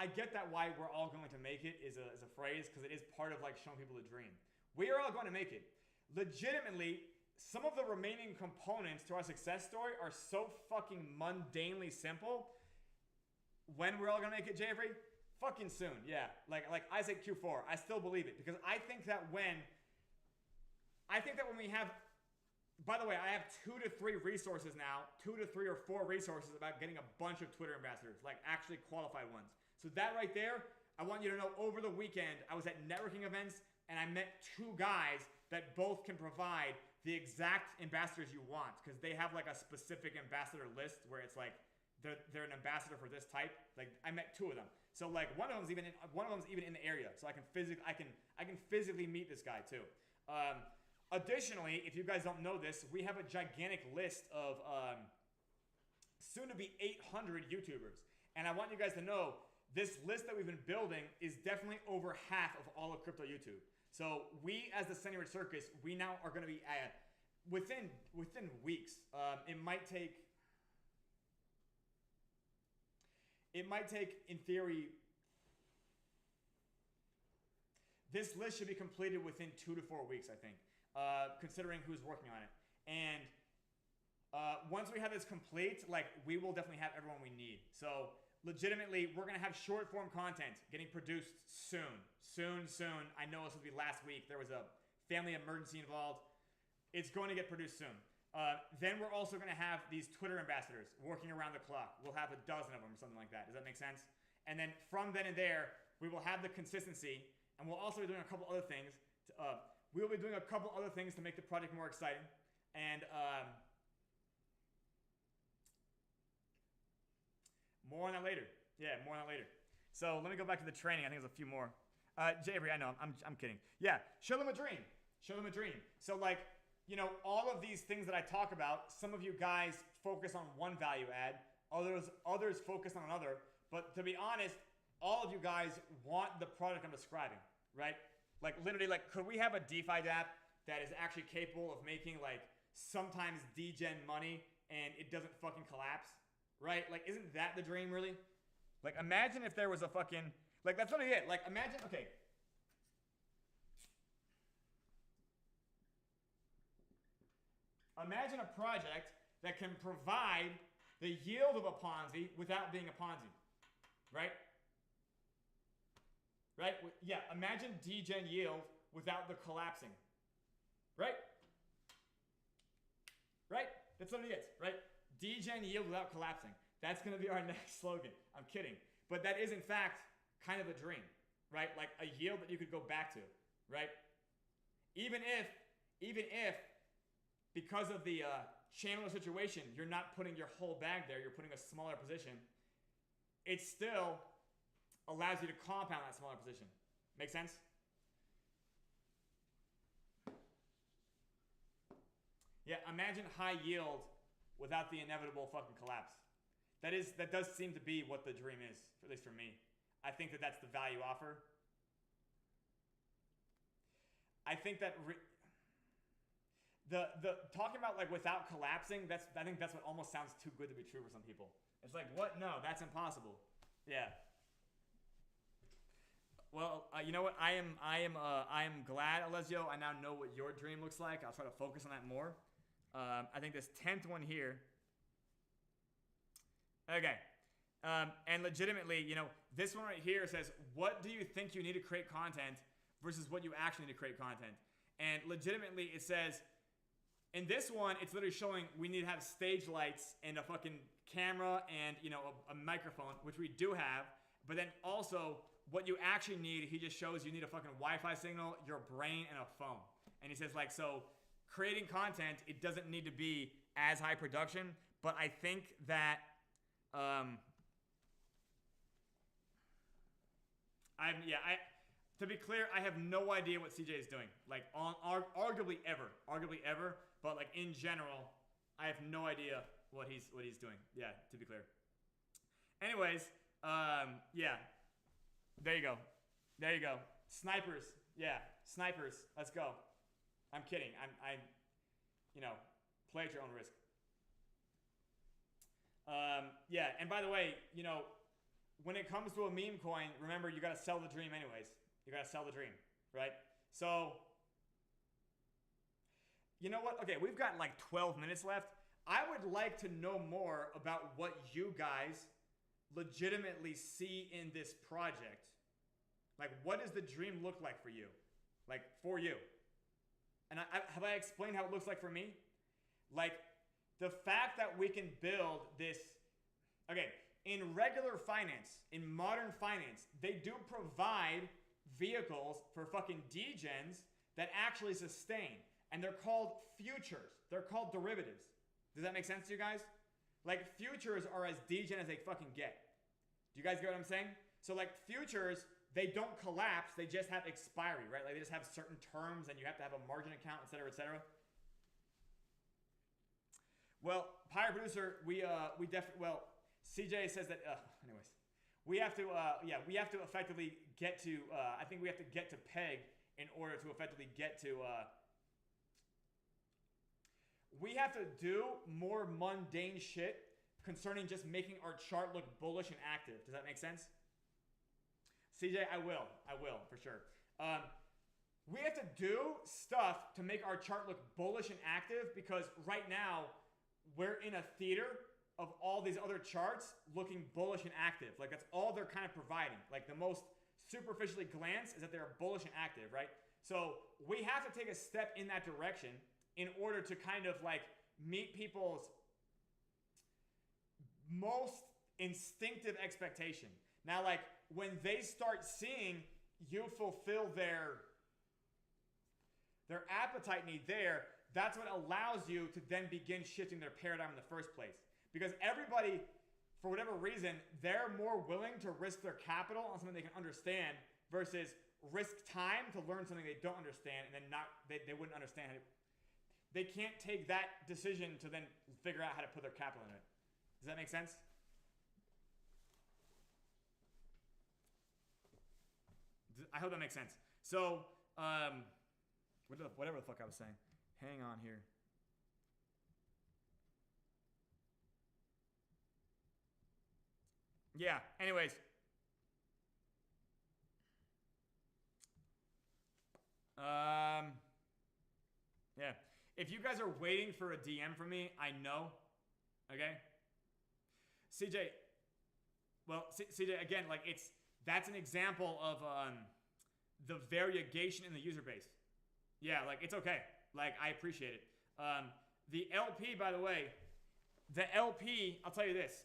I get that why we're all going to make it is a phrase because it is part of like showing people the dream. We are all going to make it. Legitimately, some of the remaining components to our success story are so fucking mundanely simple. When we're all gonna make it, Javery? Fucking soon, yeah. Like Isaac Q4, I still believe it because I think that when we have, by the way, I have 2 to 3 resources now, 2 to 3 or 4 resources about getting a bunch of Twitter ambassadors, like actually qualified ones. So that right there, I want you to know over the weekend, I was at networking events and I met 2 guys that both can provide the exact ambassadors you want because they have like a specific ambassador list where it's like they're an ambassador for this type. Like I met 2 of them. So like one of them's even in the area, so I can physically meet this guy too. Additionally, if you guys don't know this, we have a gigantic list of soon to be 800 YouTubers, and I want you guys to know this list that we've been building is definitely over half of all of crypto YouTube. So we, as the Centimeter Circus, we now are going to be at within weeks. It might take, in theory, this list should be completed within 2 to 4 weeks, I think, considering who's working on it. And once we have this complete, like, we will definitely have everyone we need. So legitimately, we're going to have short form content getting produced soon. Soon. I know this will be last week. There was a family emergency involved. It's going to get produced soon. Then we're also going to have these Twitter ambassadors working around the clock. We'll have a dozen of them or something like that. Does that make sense? And then from then and there, we will have the consistency, and we'll also be doing a couple other things. We'll be doing a couple other things to make the project more exciting. And more on that later. Yeah, more on that later. So let me go back to the training. I think there's a few more. Javery, I know, I'm kidding. Yeah, show them a dream. Show them a dream. So like, all of these things that I talk about, some of you guys focus on one value add, others focus on another. But to be honest, all of you guys want the product I'm describing, right? Like literally, like, could we have a DeFi dApp that is actually capable of making like sometimes degen money and it doesn't fucking collapse, right? Like, isn't that the dream, really? Like, imagine if there was a fucking, like, that's literally it. Like, imagine, okay. Imagine a project that can provide the yield of a Ponzi without being a Ponzi, right? Right? Yeah, imagine degen yield without the collapsing, right? Right? That's literally it, right? Degen yield without collapsing. That's going to be our next slogan. I'm kidding. But that is, in fact, kind of a dream, right? Like a yield that you could go back to, right? Even if because of the channel a situation, you're not putting your whole bag there, you're putting a smaller position. It still allows you to compound that smaller position. Make sense? Yeah, imagine high yield without the inevitable fucking collapse. That does seem to be what the dream is, at least for me. I think that that's the value offer. I think that the talking about like without collapsing, I think that's what almost sounds too good to be true for some people. It's like, what? No, that's impossible. Yeah. Well, you know what? I am glad, Alessio. I now know what your dream looks like. I'll try to focus on that more. I think this 10th one here. Okay. And legitimately, you know, this one right here says, what do you think you need to create content versus what you actually need to create content? And legitimately, it says, in this one, it's literally showing we need to have stage lights and a fucking camera and, you know, a microphone, which we do have. But then also, what you actually need, he just shows you need a fucking Wi-Fi signal, your brain, and a phone. And he says, like, so creating content, it doesn't need to be as high production, but I think that to be clear, I have no idea what CJ is doing. Like, arguably ever, but like in general, I have no idea what he's doing. Yeah, to be clear. Anyways, yeah, there you go. Snipers, yeah, snipers. Let's go. I'm kidding. I'm, you know, play at your own risk. Yeah, and by the way, you know, when it comes to a meme coin, remember, you gotta sell the dream anyways. You gotta sell the dream, right? So, you know what? Okay, we've got like 12 minutes left. I would like to know more about what you guys legitimately see in this project. Like, what does the dream look like for you? Like, for you. And have I explained how it looks like for me? Like, the fact that we can build this... Okay, in regular finance, in modern finance, they do provide vehicles for fucking degens that actually sustain. And they're called futures. They're called derivatives. Does that make sense to you guys? Like, futures are as degen as they fucking get. Do you guys get what I'm saying? So, like, futures, they don't collapse. They just have expiry, right? Like, they just have certain terms, and you have to have a margin account, et cetera, et cetera. Well, Pyre Producer, we definitely, well, CJ says that, anyways, we have to, we have to effectively get to, I think we have to get to peg in order to effectively get to, we have to do more mundane shit concerning just making our chart look bullish and active. Does that make sense? CJ, I will, for sure. We have to do stuff to make our chart look bullish and active because right now we're in a theater of all these other charts looking bullish and active. Like, that's all they're kind of providing. Like, the most superficially glance is that they're bullish and active, right? So we have to take a step in that direction in order to kind of like meet people's most instinctive expectation. Now, like, when they start seeing you fulfill their appetite need there, that's what allows you to then begin shifting their paradigm in the first place. Because everybody, for whatever reason, they're more willing to risk their capital on something they can understand versus risk time to learn something they don't understand and then they wouldn't understand it. They can't take that decision to then figure out how to put their capital in it. Does that make sense? I hope that makes sense. So, whatever the fuck I was saying. Hang on here. Yeah, anyways. Yeah. If you guys are waiting for a DM from me, I know. Okay? CJ, well, CJ, again, like, that's an example of the variegation in the user base. Yeah, like, it's okay. Like, I appreciate it. The LP, by the way, I'll tell you this.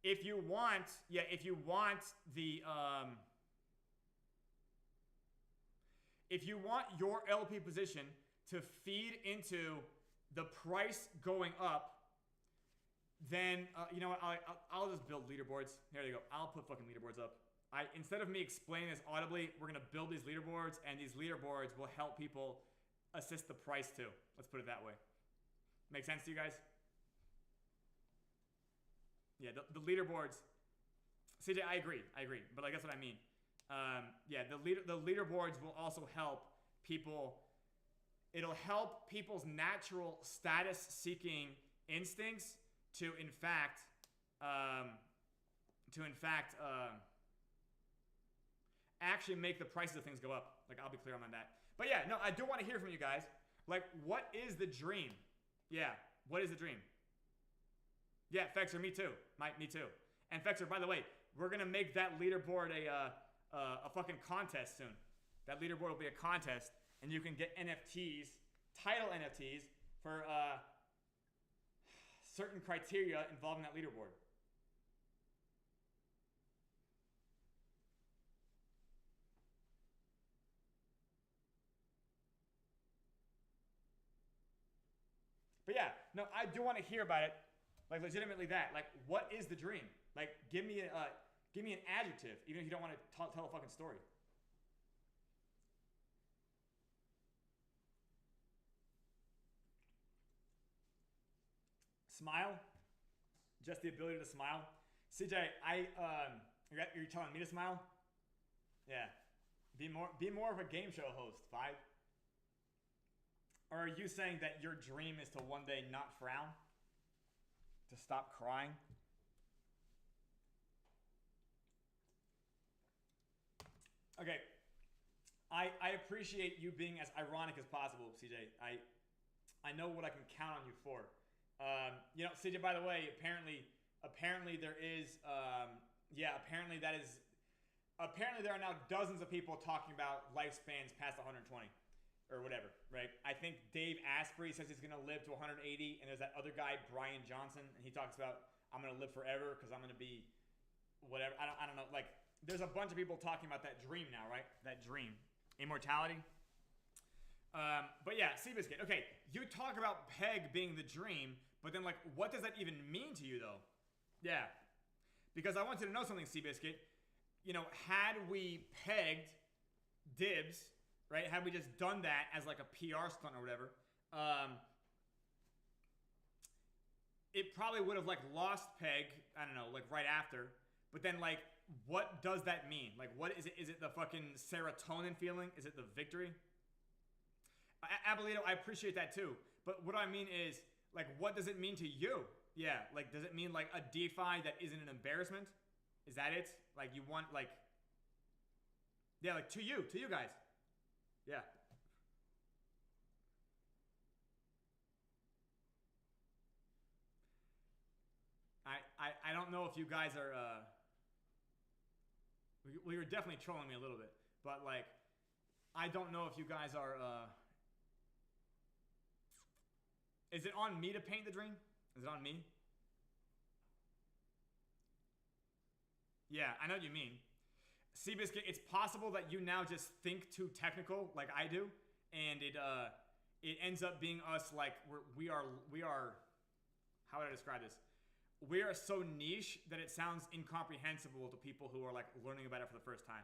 If you want your LP position to feed into the price going up, then you know what? I'll just build leaderboards. There you go. I'll put fucking leaderboards up. Instead of me explaining this audibly, we're gonna build these leaderboards, and these leaderboards will help people assist the price too. Let's put it that way. Make sense to you guys? Yeah, the leaderboards. CJ, I agree, but like that's what I mean. Yeah, the leaderboards will also help people. It'll help people's natural status-seeking instincts to in fact actually make the prices of things go up. Like, I'll be clear on that. But yeah, no, I do want to hear from you guys. Like, what is the dream? Yeah, what is the dream? Yeah, Fexer, me too. Me too. And Fexer, by the way, we're gonna make that leaderboard a fucking contest soon. That leaderboard will be a contest, and you can get NFTs, title NFTs, for certain criteria involving that leaderboard. But yeah, no, I do want to hear about it. Like, legitimately that. Like, what is the dream? Like, give me an adjective, even if you don't want to tell a fucking story. Smile. Just the ability to smile. CJ, you're telling me to smile? Yeah. Be more of a game show host, 5. Or are you saying that your dream is to one day not frown? To stop crying? Okay. I appreciate you being as ironic as possible, CJ. I know what I can count on you for. You know, CJ, by the way, apparently there is, apparently there are now dozens of people talking about lifespans past 120 or whatever, right? I think Dave Asprey says he's going to live to 180, and there's that other guy, Brian Johnson, and he talks about, I'm going to live forever because I'm going to be whatever. I don't know. Like, there's a bunch of people talking about that dream now, right? That dream. Immortality. But yeah, Seabiscuit. Okay, you talk about Peg being the dream, but then, like, what does that even mean to you, though? Yeah. Because I want you to know something, Seabiscuit. You know, had we pegged dibs, right? Had we just done that as like a PR stunt or whatever, it probably would have like lost Peg, I don't know, like right after. But then, like, what does that mean? Like, what is it? Is it the fucking serotonin feeling? Is it the victory? Abolito, I appreciate that too. But what I mean is, like, what does it mean to you? Yeah, like, does it mean like a DeFi that isn't an embarrassment? Is that it? Like, you want, like, yeah, like to you guys. Yeah. I don't know if you guys are, well, you're definitely trolling me a little bit, but like, I don't know if you guys are, is it on me to paint the dream? Is it on me? Yeah, I know what you mean. Seabiscuit, it's possible that you now just think too technical like I do, and it ends up being us like we are how would I describe this? We are so niche that it sounds incomprehensible to people who are like learning about it for the first time.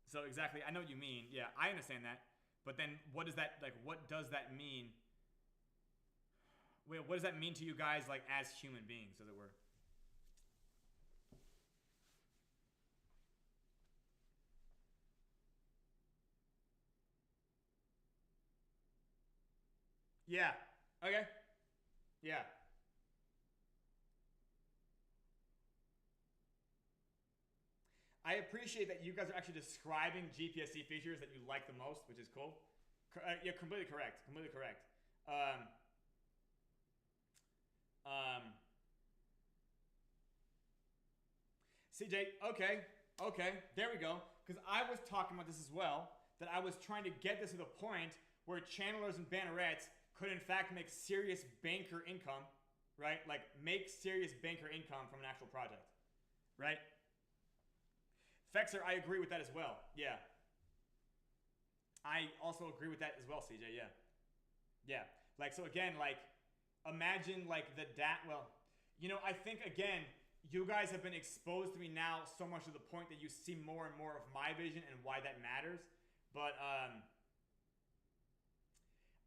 So exactly, I know what you mean. Yeah, I understand that. But then what does that mean? Wait, what does that mean to you guys, like, as human beings, as it were? Yeah. Okay. Yeah. I appreciate that you guys are actually describing GPSC features that you like the most, which is cool. Yeah, completely correct. Completely correct. CJ, okay, there we go. Because I was talking about this as well, that I was trying to get this to the point where channelers and bannerets could in fact make serious banker income, right? Like, make serious banker income from an actual project, right? Fexer, I agree with that as well. Yeah. I also agree with that as well, CJ. Yeah. Yeah. Like, so again, like, imagine like the well, you know, I think again, you guys have been exposed to me now so much to the point that you see more and more of my vision and why that matters. But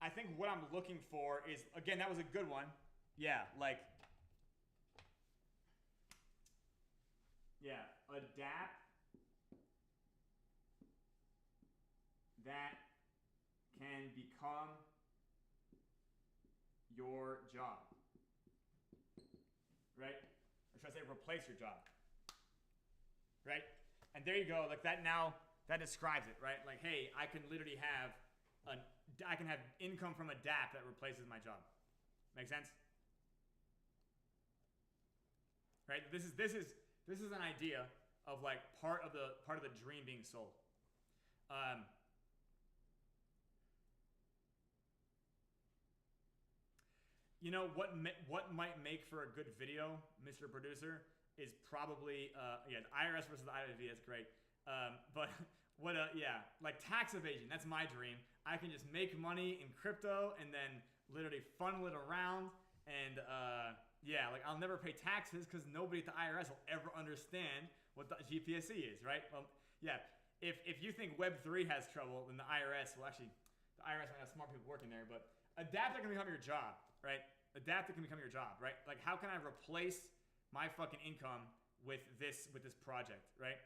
I think what I'm looking for is, again, that was a good one. Yeah, like, yeah, adapt that can become your job, right? Or should I say replace your job, right? And there you go, like that now, that describes it, right? Like, hey, I can literally have I can have income from adapt that replaces my job. Make sense? Right? This is an idea of like part of the dream being sold. You know what might make for a good video, Mr. Producer, is probably yeah, the IRS versus the IRS. That's great. But what yeah, like tax evasion. That's my dream. I can just make money in crypto and then literally funnel it around, and yeah, like I'll never pay taxes because nobody at the IRS will ever understand what the GPSC is, right? Well, yeah. If you think Web3 has trouble, then the IRS, well, actually, the IRS might have smart people working there, but adapt that can become your job, right? Adapt that can become your job, right? Like, how can I replace my fucking income with this project, right?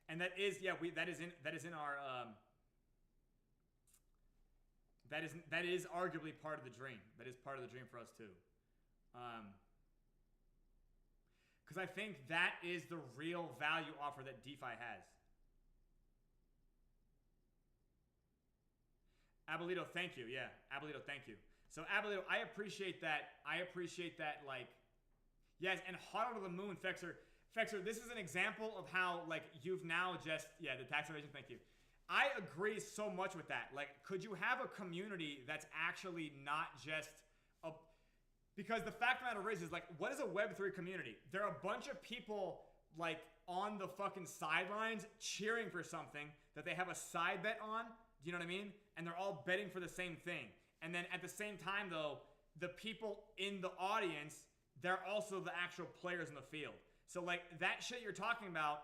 And that is, yeah, that is in our that is arguably part of the dream. That is part of the dream for us too. Because I think that is the real value offer that DeFi has. Abolito, thank you. Yeah, Abolito, thank you. So Abolito, I appreciate that. Like, yes, and hot out of the moon, Fexer. This is an example of how like you've now just, yeah, the tax evasion. Thank you. I agree so much with that. Like, could you have a community that's actually not just a, because the fact of the matter is like, what is a Web3 community? There are a bunch of people like on the fucking sidelines cheering for something that they have a side bet on. Do you know what I mean? And they're all betting for the same thing. And then at the same time, though, the people in the audience, they're also the actual players in the field. So like that shit you're talking about,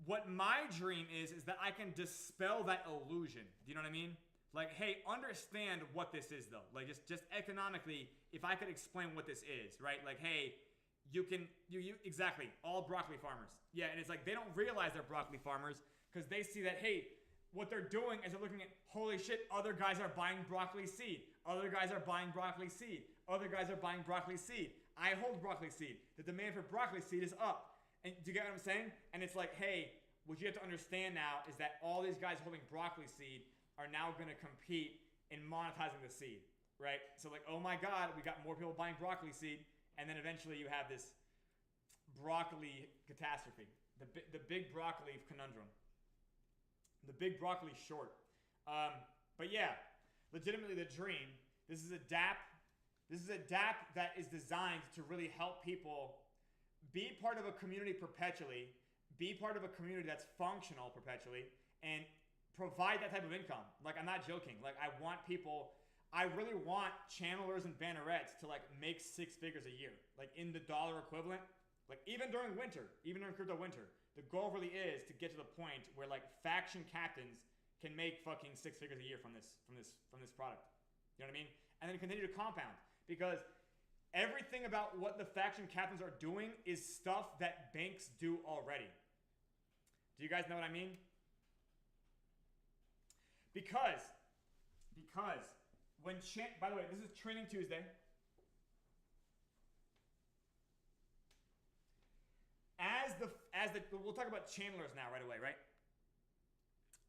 what my dream is that I can dispel that illusion. Do you know what I mean? Like, hey, understand what this is though. Like just economically, if I could explain what this is, right? Like, hey, you exactly, all broccoli farmers. Yeah, and it's like they don't realize they're broccoli farmers because they see that, hey, what they're doing is they're looking at, holy shit, other guys are buying broccoli seed. Other guys are buying broccoli seed. Other guys are buying broccoli seed. I hold broccoli seed. The demand for broccoli seed is up. And do you get what I'm saying? And it's like, hey, what you have to understand now is that all these guys holding broccoli seed are now going to compete in monetizing the seed, right? So like, oh my God, we got more people buying broccoli seed. And then eventually you have this broccoli catastrophe, the big broccoli conundrum. The big broccoli short. But yeah, legitimately the dream. This is adapt that is designed to really help people be part of a community perpetually, be part of a community that's functional perpetually, and provide that type of income. Like, I'm not joking. Like, I really want channelers and bannerettes to like make 6 figures a year, like in the dollar equivalent, like even during crypto winter. The goal really is to get to the point where like faction captains can make fucking 6 figures a year from this product. You know what I mean? And then continue to compound, because everything about what the faction captains are doing is stuff that banks do already. Do you guys know what I mean? Because when by the way, this is Training Tuesday. We'll talk about channelers now right away, right?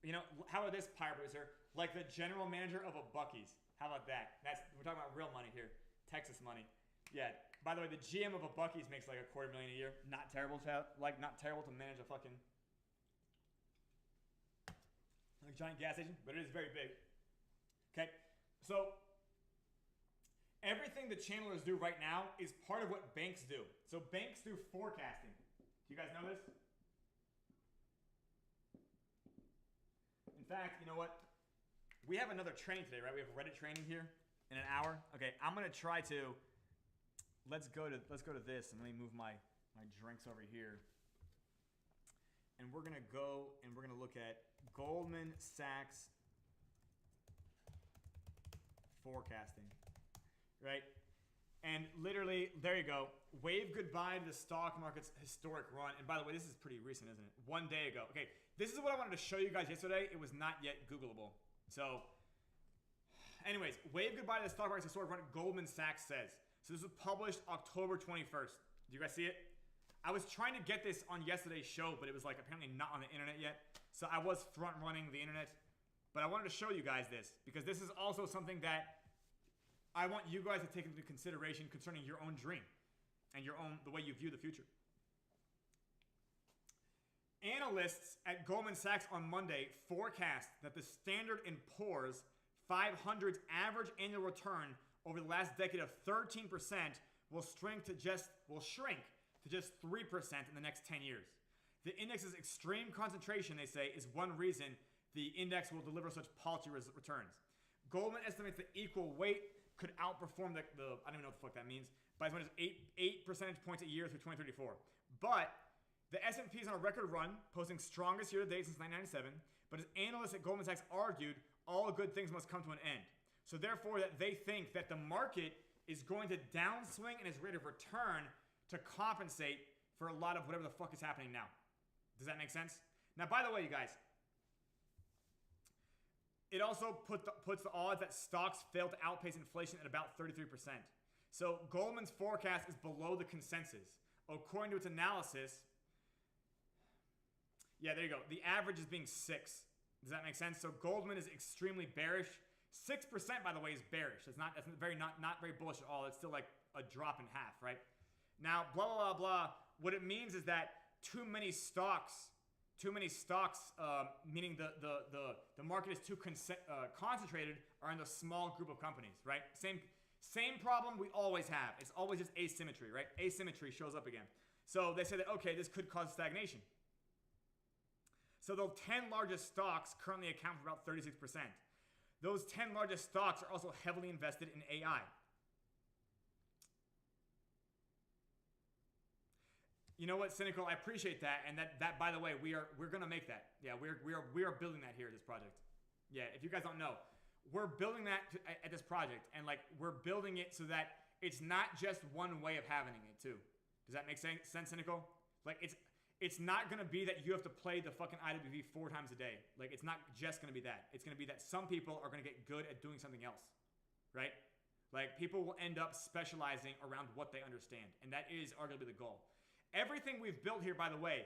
You know, how about this, Pyre Producer? Like the general manager of a Buc-ee's. How about that? We're talking about real money here. Texas money. Yeah. By the way, the GM of a Buc-ee's makes like $250,000 a year. Not terrible to manage a fucking like giant gas station, but it is very big. Okay. So everything the channelers do right now is part of what banks do. So banks do forecasting. Do you guys know this? In fact, you know what? We have another training today, right? We have Reddit training here in an hour. Okay, I'm gonna try to. Let's go to this, and let me move my drinks over here. And we're gonna go and we're gonna look at Goldman Sachs forecasting, right? And literally, there you go. Wave goodbye to the stock market's historic run. And by the way, this is pretty recent, isn't it? 1 day ago. Okay, this is what I wanted to show you guys yesterday. It was not yet Googleable. So, anyways, wave goodbye to the stock market's historic run, Goldman Sachs says. So this was published October 21st. Do you guys see it? I was trying to get this on yesterday's show, but it was like apparently not on the internet yet. So I was front running the internet. But I wanted to show you guys this because this is also something that I want you guys to take into consideration concerning your own dream and the way you view the future. Analysts at Goldman Sachs on Monday forecast that the Standard & Poor's 500's average annual return over the last decade of 13% will shrink to just 3% in the next 10 years. The index's extreme concentration, they say, is one reason the index will deliver such paltry returns. Goldman estimates that equal weight could outperform the I don't even know what the fuck that means, by as much as 8 percentage points a year through 2034. But the S&P is on a record run, posting strongest year to date since 1997. But as analysts at Goldman Sachs argued, all good things must come to an end. So therefore, that they think that the market is going to downswing in its rate of return to compensate for a lot of whatever the fuck is happening now. Does that make sense? Now, by the way, you guys, it also puts the odds that stocks fail to outpace inflation at about 33%. So Goldman's forecast is below the consensus. According to its analysis, yeah, there you go. The average is being 6. Does that make sense? So Goldman is extremely bearish. 6%, by the way, is bearish. That's not very bullish at all. It's still like a drop in half, right? Now, blah, blah, blah, blah. What it means is that too many stocks, meaning the market is too concentrated, are in the small group of companies, right? Same problem we always have. It's always just asymmetry, right? Asymmetry shows up again. So they say that, okay, this could cause stagnation. So the 10 largest stocks currently account for about 36%. Those 10 largest stocks are also heavily invested in AI. You know what, Cynical? I appreciate that, and that by the way, we're gonna make that. Yeah, we are building that here at this project. Yeah, if you guys don't know, we're building that at this project, and like we're building it so that it's not just one way of having it too. Does that make sense, Cynical? Like it's not gonna be that you have to play the fucking IWV 4 times a day. Like it's not just gonna be that. It's gonna be that some people are gonna get good at doing something else, right? Like people will end up specializing around what they understand, and that is arguably the goal. Everything we've built here, by the way,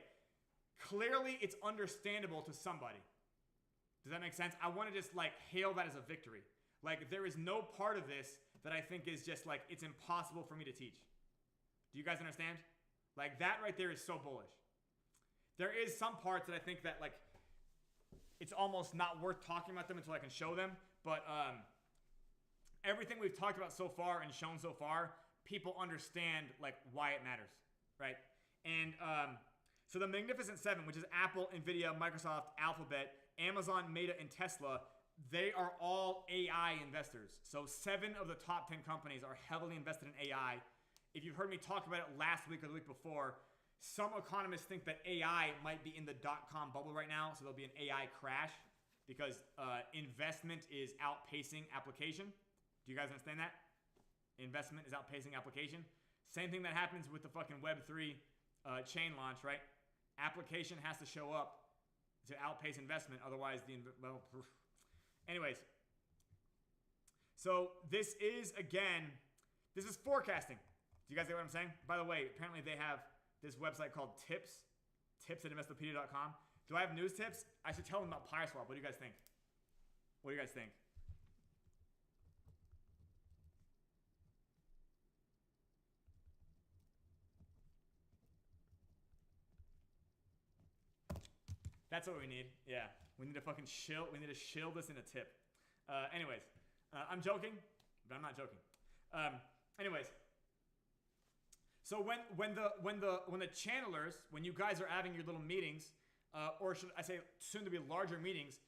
clearly it's understandable to somebody. Does that make sense? I want to just like hail that as a victory. Like there is no part of this that I think is just like it's impossible for me to teach. Do you guys understand? Like that right there is so bullish. There is some parts that I think that like it's almost not worth talking about them until I can show them. But everything we've talked about so far and shown so far, people understand like why it matters, right? And so the Magnificent Seven, which is Apple, Nvidia, Microsoft, Alphabet, Amazon, Meta, and Tesla, they are all AI investors. So 7 of the top 10 companies are heavily invested in AI. If you've heard me talk about it last week or the week before, some economists think that AI might be in the dot-com bubble right now, so there'll be an AI crash because investment is outpacing application. Do you guys understand that? Investment is outpacing application. Same thing that happens with the fucking Web3 chain launch, right? Application has to show up to outpace investment, otherwise anyways. So this is forecasting. Do you guys get what I'm saying? By the way, apparently they have this website called tips at investopedia.com. Do I have news tips? I should tell them about PYRESWAP. What do you guys think? What do you guys think? That's what we need. Yeah, we need to fucking shill. We need to shill this in a tip. Anyways, I'm joking, but I'm not joking. Anyways, so when the channelers, when you guys are having your little meetings, or should I say soon to be larger meetings,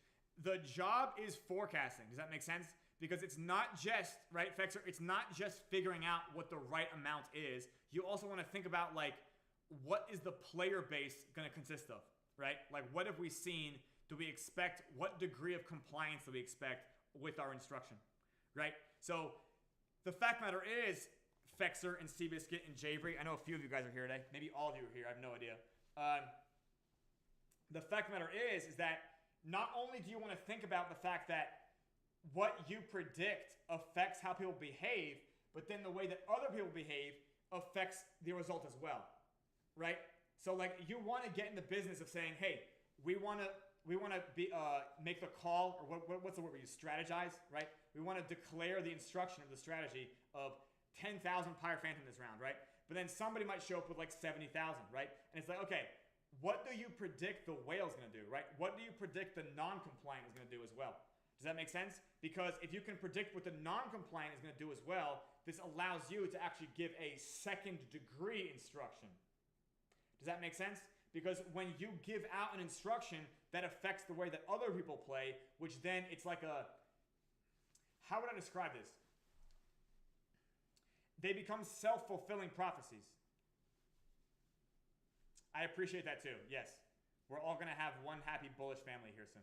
The job is forecasting. Does that make sense? Because it's not just, right, Fexer, it's not just figuring out what the right amount is. You also want to think about, like, what is the player base going to consist of, right? Like, what have we seen? Do we expect, what degree of compliance do we expect with our instruction, right? So the fact matter is, Fexer and Seabiscuit and Javery, I know a few of you guys are here today. Maybe all of you are here. I have no idea. The fact matter is that not only do you want to think about the fact that what you predict affects how people behave, but then the way that other people behave affects the result as well, right? So like you want to get in the business of saying, hey, we want to make the call, or what's the word we use? Strategize, right? We want to declare the instruction of the strategy of 10,000 Pyre Phantom this round, right? But then somebody might show up with like 70,000, right? And it's like, okay, what do you predict the whale's going to do, right? What do you predict the non-compliant is going to do as well? Does that make sense? Because if you can predict what the non-compliant is going to do as well, this allows you to actually give a second degree instruction. Does that make sense? Because when you give out an instruction that affects the way that other people play, which then it's like a, how would I describe this? They become self-fulfilling prophecies. I appreciate that too, yes. We're all going to have one happy bullish family here soon.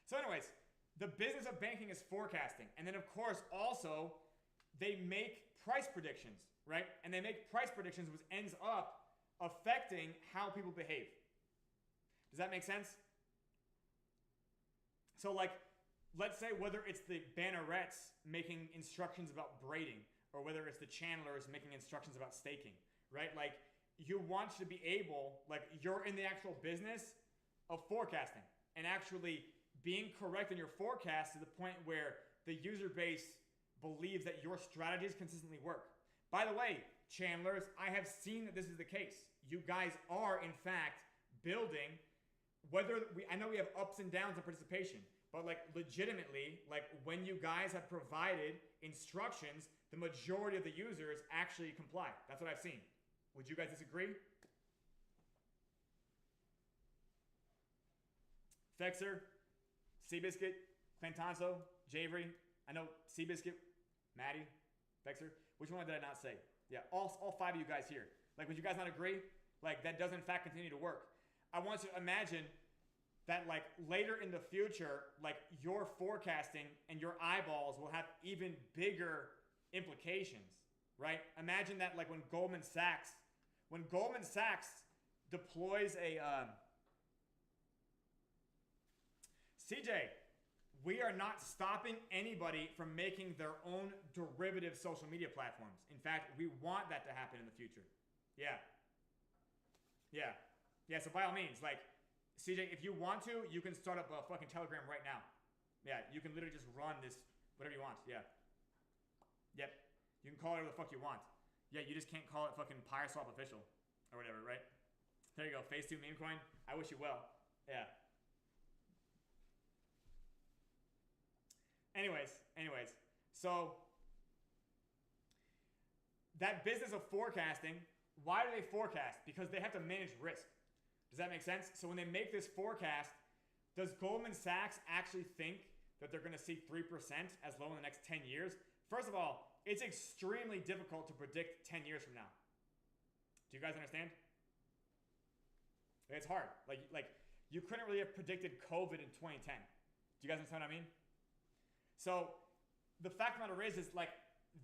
So anyways, the business of banking is forecasting. And then of course also they make price predictions, right? And they make price predictions which ends up affecting how people behave. Does that make sense? So like, let's say whether it's the bannerets making instructions about braiding, or whether it's the channelers making instructions about staking, right? Like you want to be able, like you're in the actual business of forecasting and actually being correct in your forecast to the point where the user base believes that your strategies consistently work. By the way, channelers, I have seen that this is the case. You guys are, in fact, building, I know we have ups and downs in participation, but like legitimately, like when you guys have provided instructions, the majority of the users actually comply. That's what I've seen. Would you guys disagree? Fexer, Seabiscuit, Fantanzo, Javery. I know Seabiscuit, Maddie, Fexer. Which one did I not say? Yeah, all five of you guys here. Like, would you guys not agree? Like, that does in fact continue to work. I want you to imagine that like later in the future, like your forecasting and your eyeballs will have even bigger implications, right? Imagine that like when Goldman Sachs deploys a, CJ, we are not stopping anybody from making their own derivative social media platforms. In fact, we want that to happen in the future. Yeah. So by all means, like, CJ, if you want to, you can start up a fucking Telegram right now. Yeah, you can literally just run this, whatever you want. Yeah. Yep. You can call it whatever the fuck you want. Yeah, you just can't call it fucking PYRESWAP official or whatever, right? There you go. Phase 2 meme coin. I wish you well. Yeah. Anyways, so that business of forecasting, why do they forecast? Because they have to manage risk. Does that make sense? So when they make this forecast, does Goldman Sachs actually think that they're going to see 3% as low in the next 10 years? First of all, it's extremely difficult to predict 10 years from now. Do you guys understand? It's hard. Like you couldn't really have predicted COVID in 2010. Do you guys understand what I mean? So the fact of the matter is like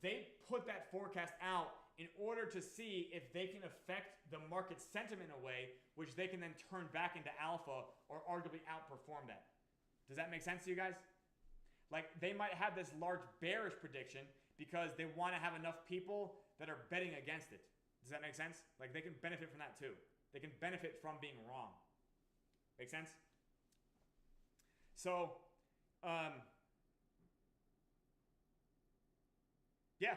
they put that forecast out in order to see if they can affect the market sentiment in a way which they can then turn back into alpha or arguably outperform that. Does that make sense to you guys? Like they might have this large bearish prediction because they want to have enough people that are betting against it. Does that make sense? Like they can benefit from that too. They can benefit from being wrong. Make sense? So, yeah,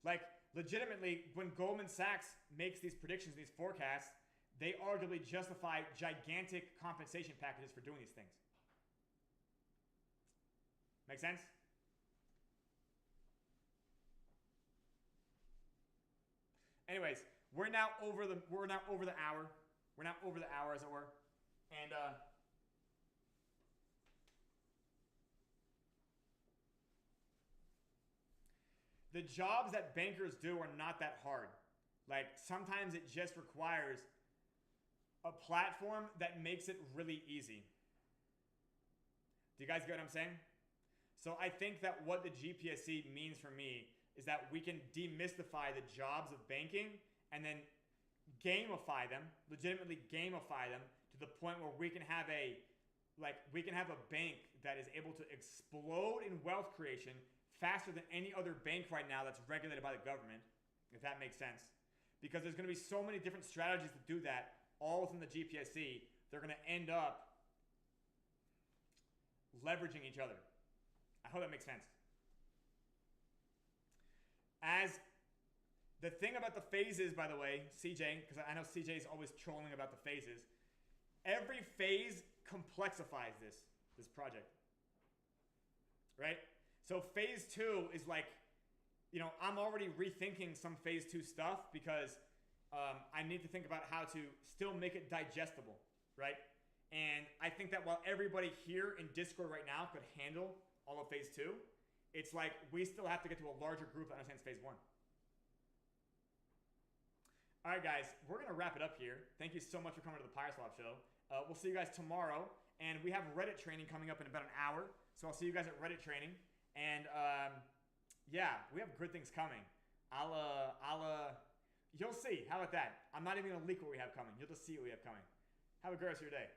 like legitimately, when Goldman Sachs makes these predictions, these forecasts, they arguably justify gigantic compensation packages for doing these things. Make sense? Anyways, we're now over the hour. We're now over the hour, as it were. And the jobs that bankers do are not that hard. Like sometimes it just requires a platform that makes it really easy. Do you guys get what I'm saying? So I think that what the GPSC means for me is that we can demystify the jobs of banking and then gamify them, legitimately gamify them to the point where we can have a bank that is able to explode in wealth creation faster than any other bank right now that's regulated by the government, if that makes sense. Because there's going to be so many different strategies to do that, all within the GPSC, they're going to end up leveraging each other. I hope that makes sense. As the thing about the phases, by the way, CJ, because I know CJ is always trolling about the phases, every phase complexifies this project, right? So phase 2 is like, you know, I'm already rethinking some phase 2 stuff because I need to think about how to still make it digestible, right? And I think that while everybody here in Discord right now could handle all of phase 2, it's like we still have to get to a larger group that understands phase 1. All right, guys, we're going to wrap it up here. Thank you so much for coming to the PYRESWAP show. We'll see you guys tomorrow. And we have Reddit training coming up in about an hour. So I'll see you guys at Reddit training. And yeah, we have good things coming. You'll see. How about that? I'm not even going to leak what we have coming. You'll just see what we have coming. Have a great rest of your day.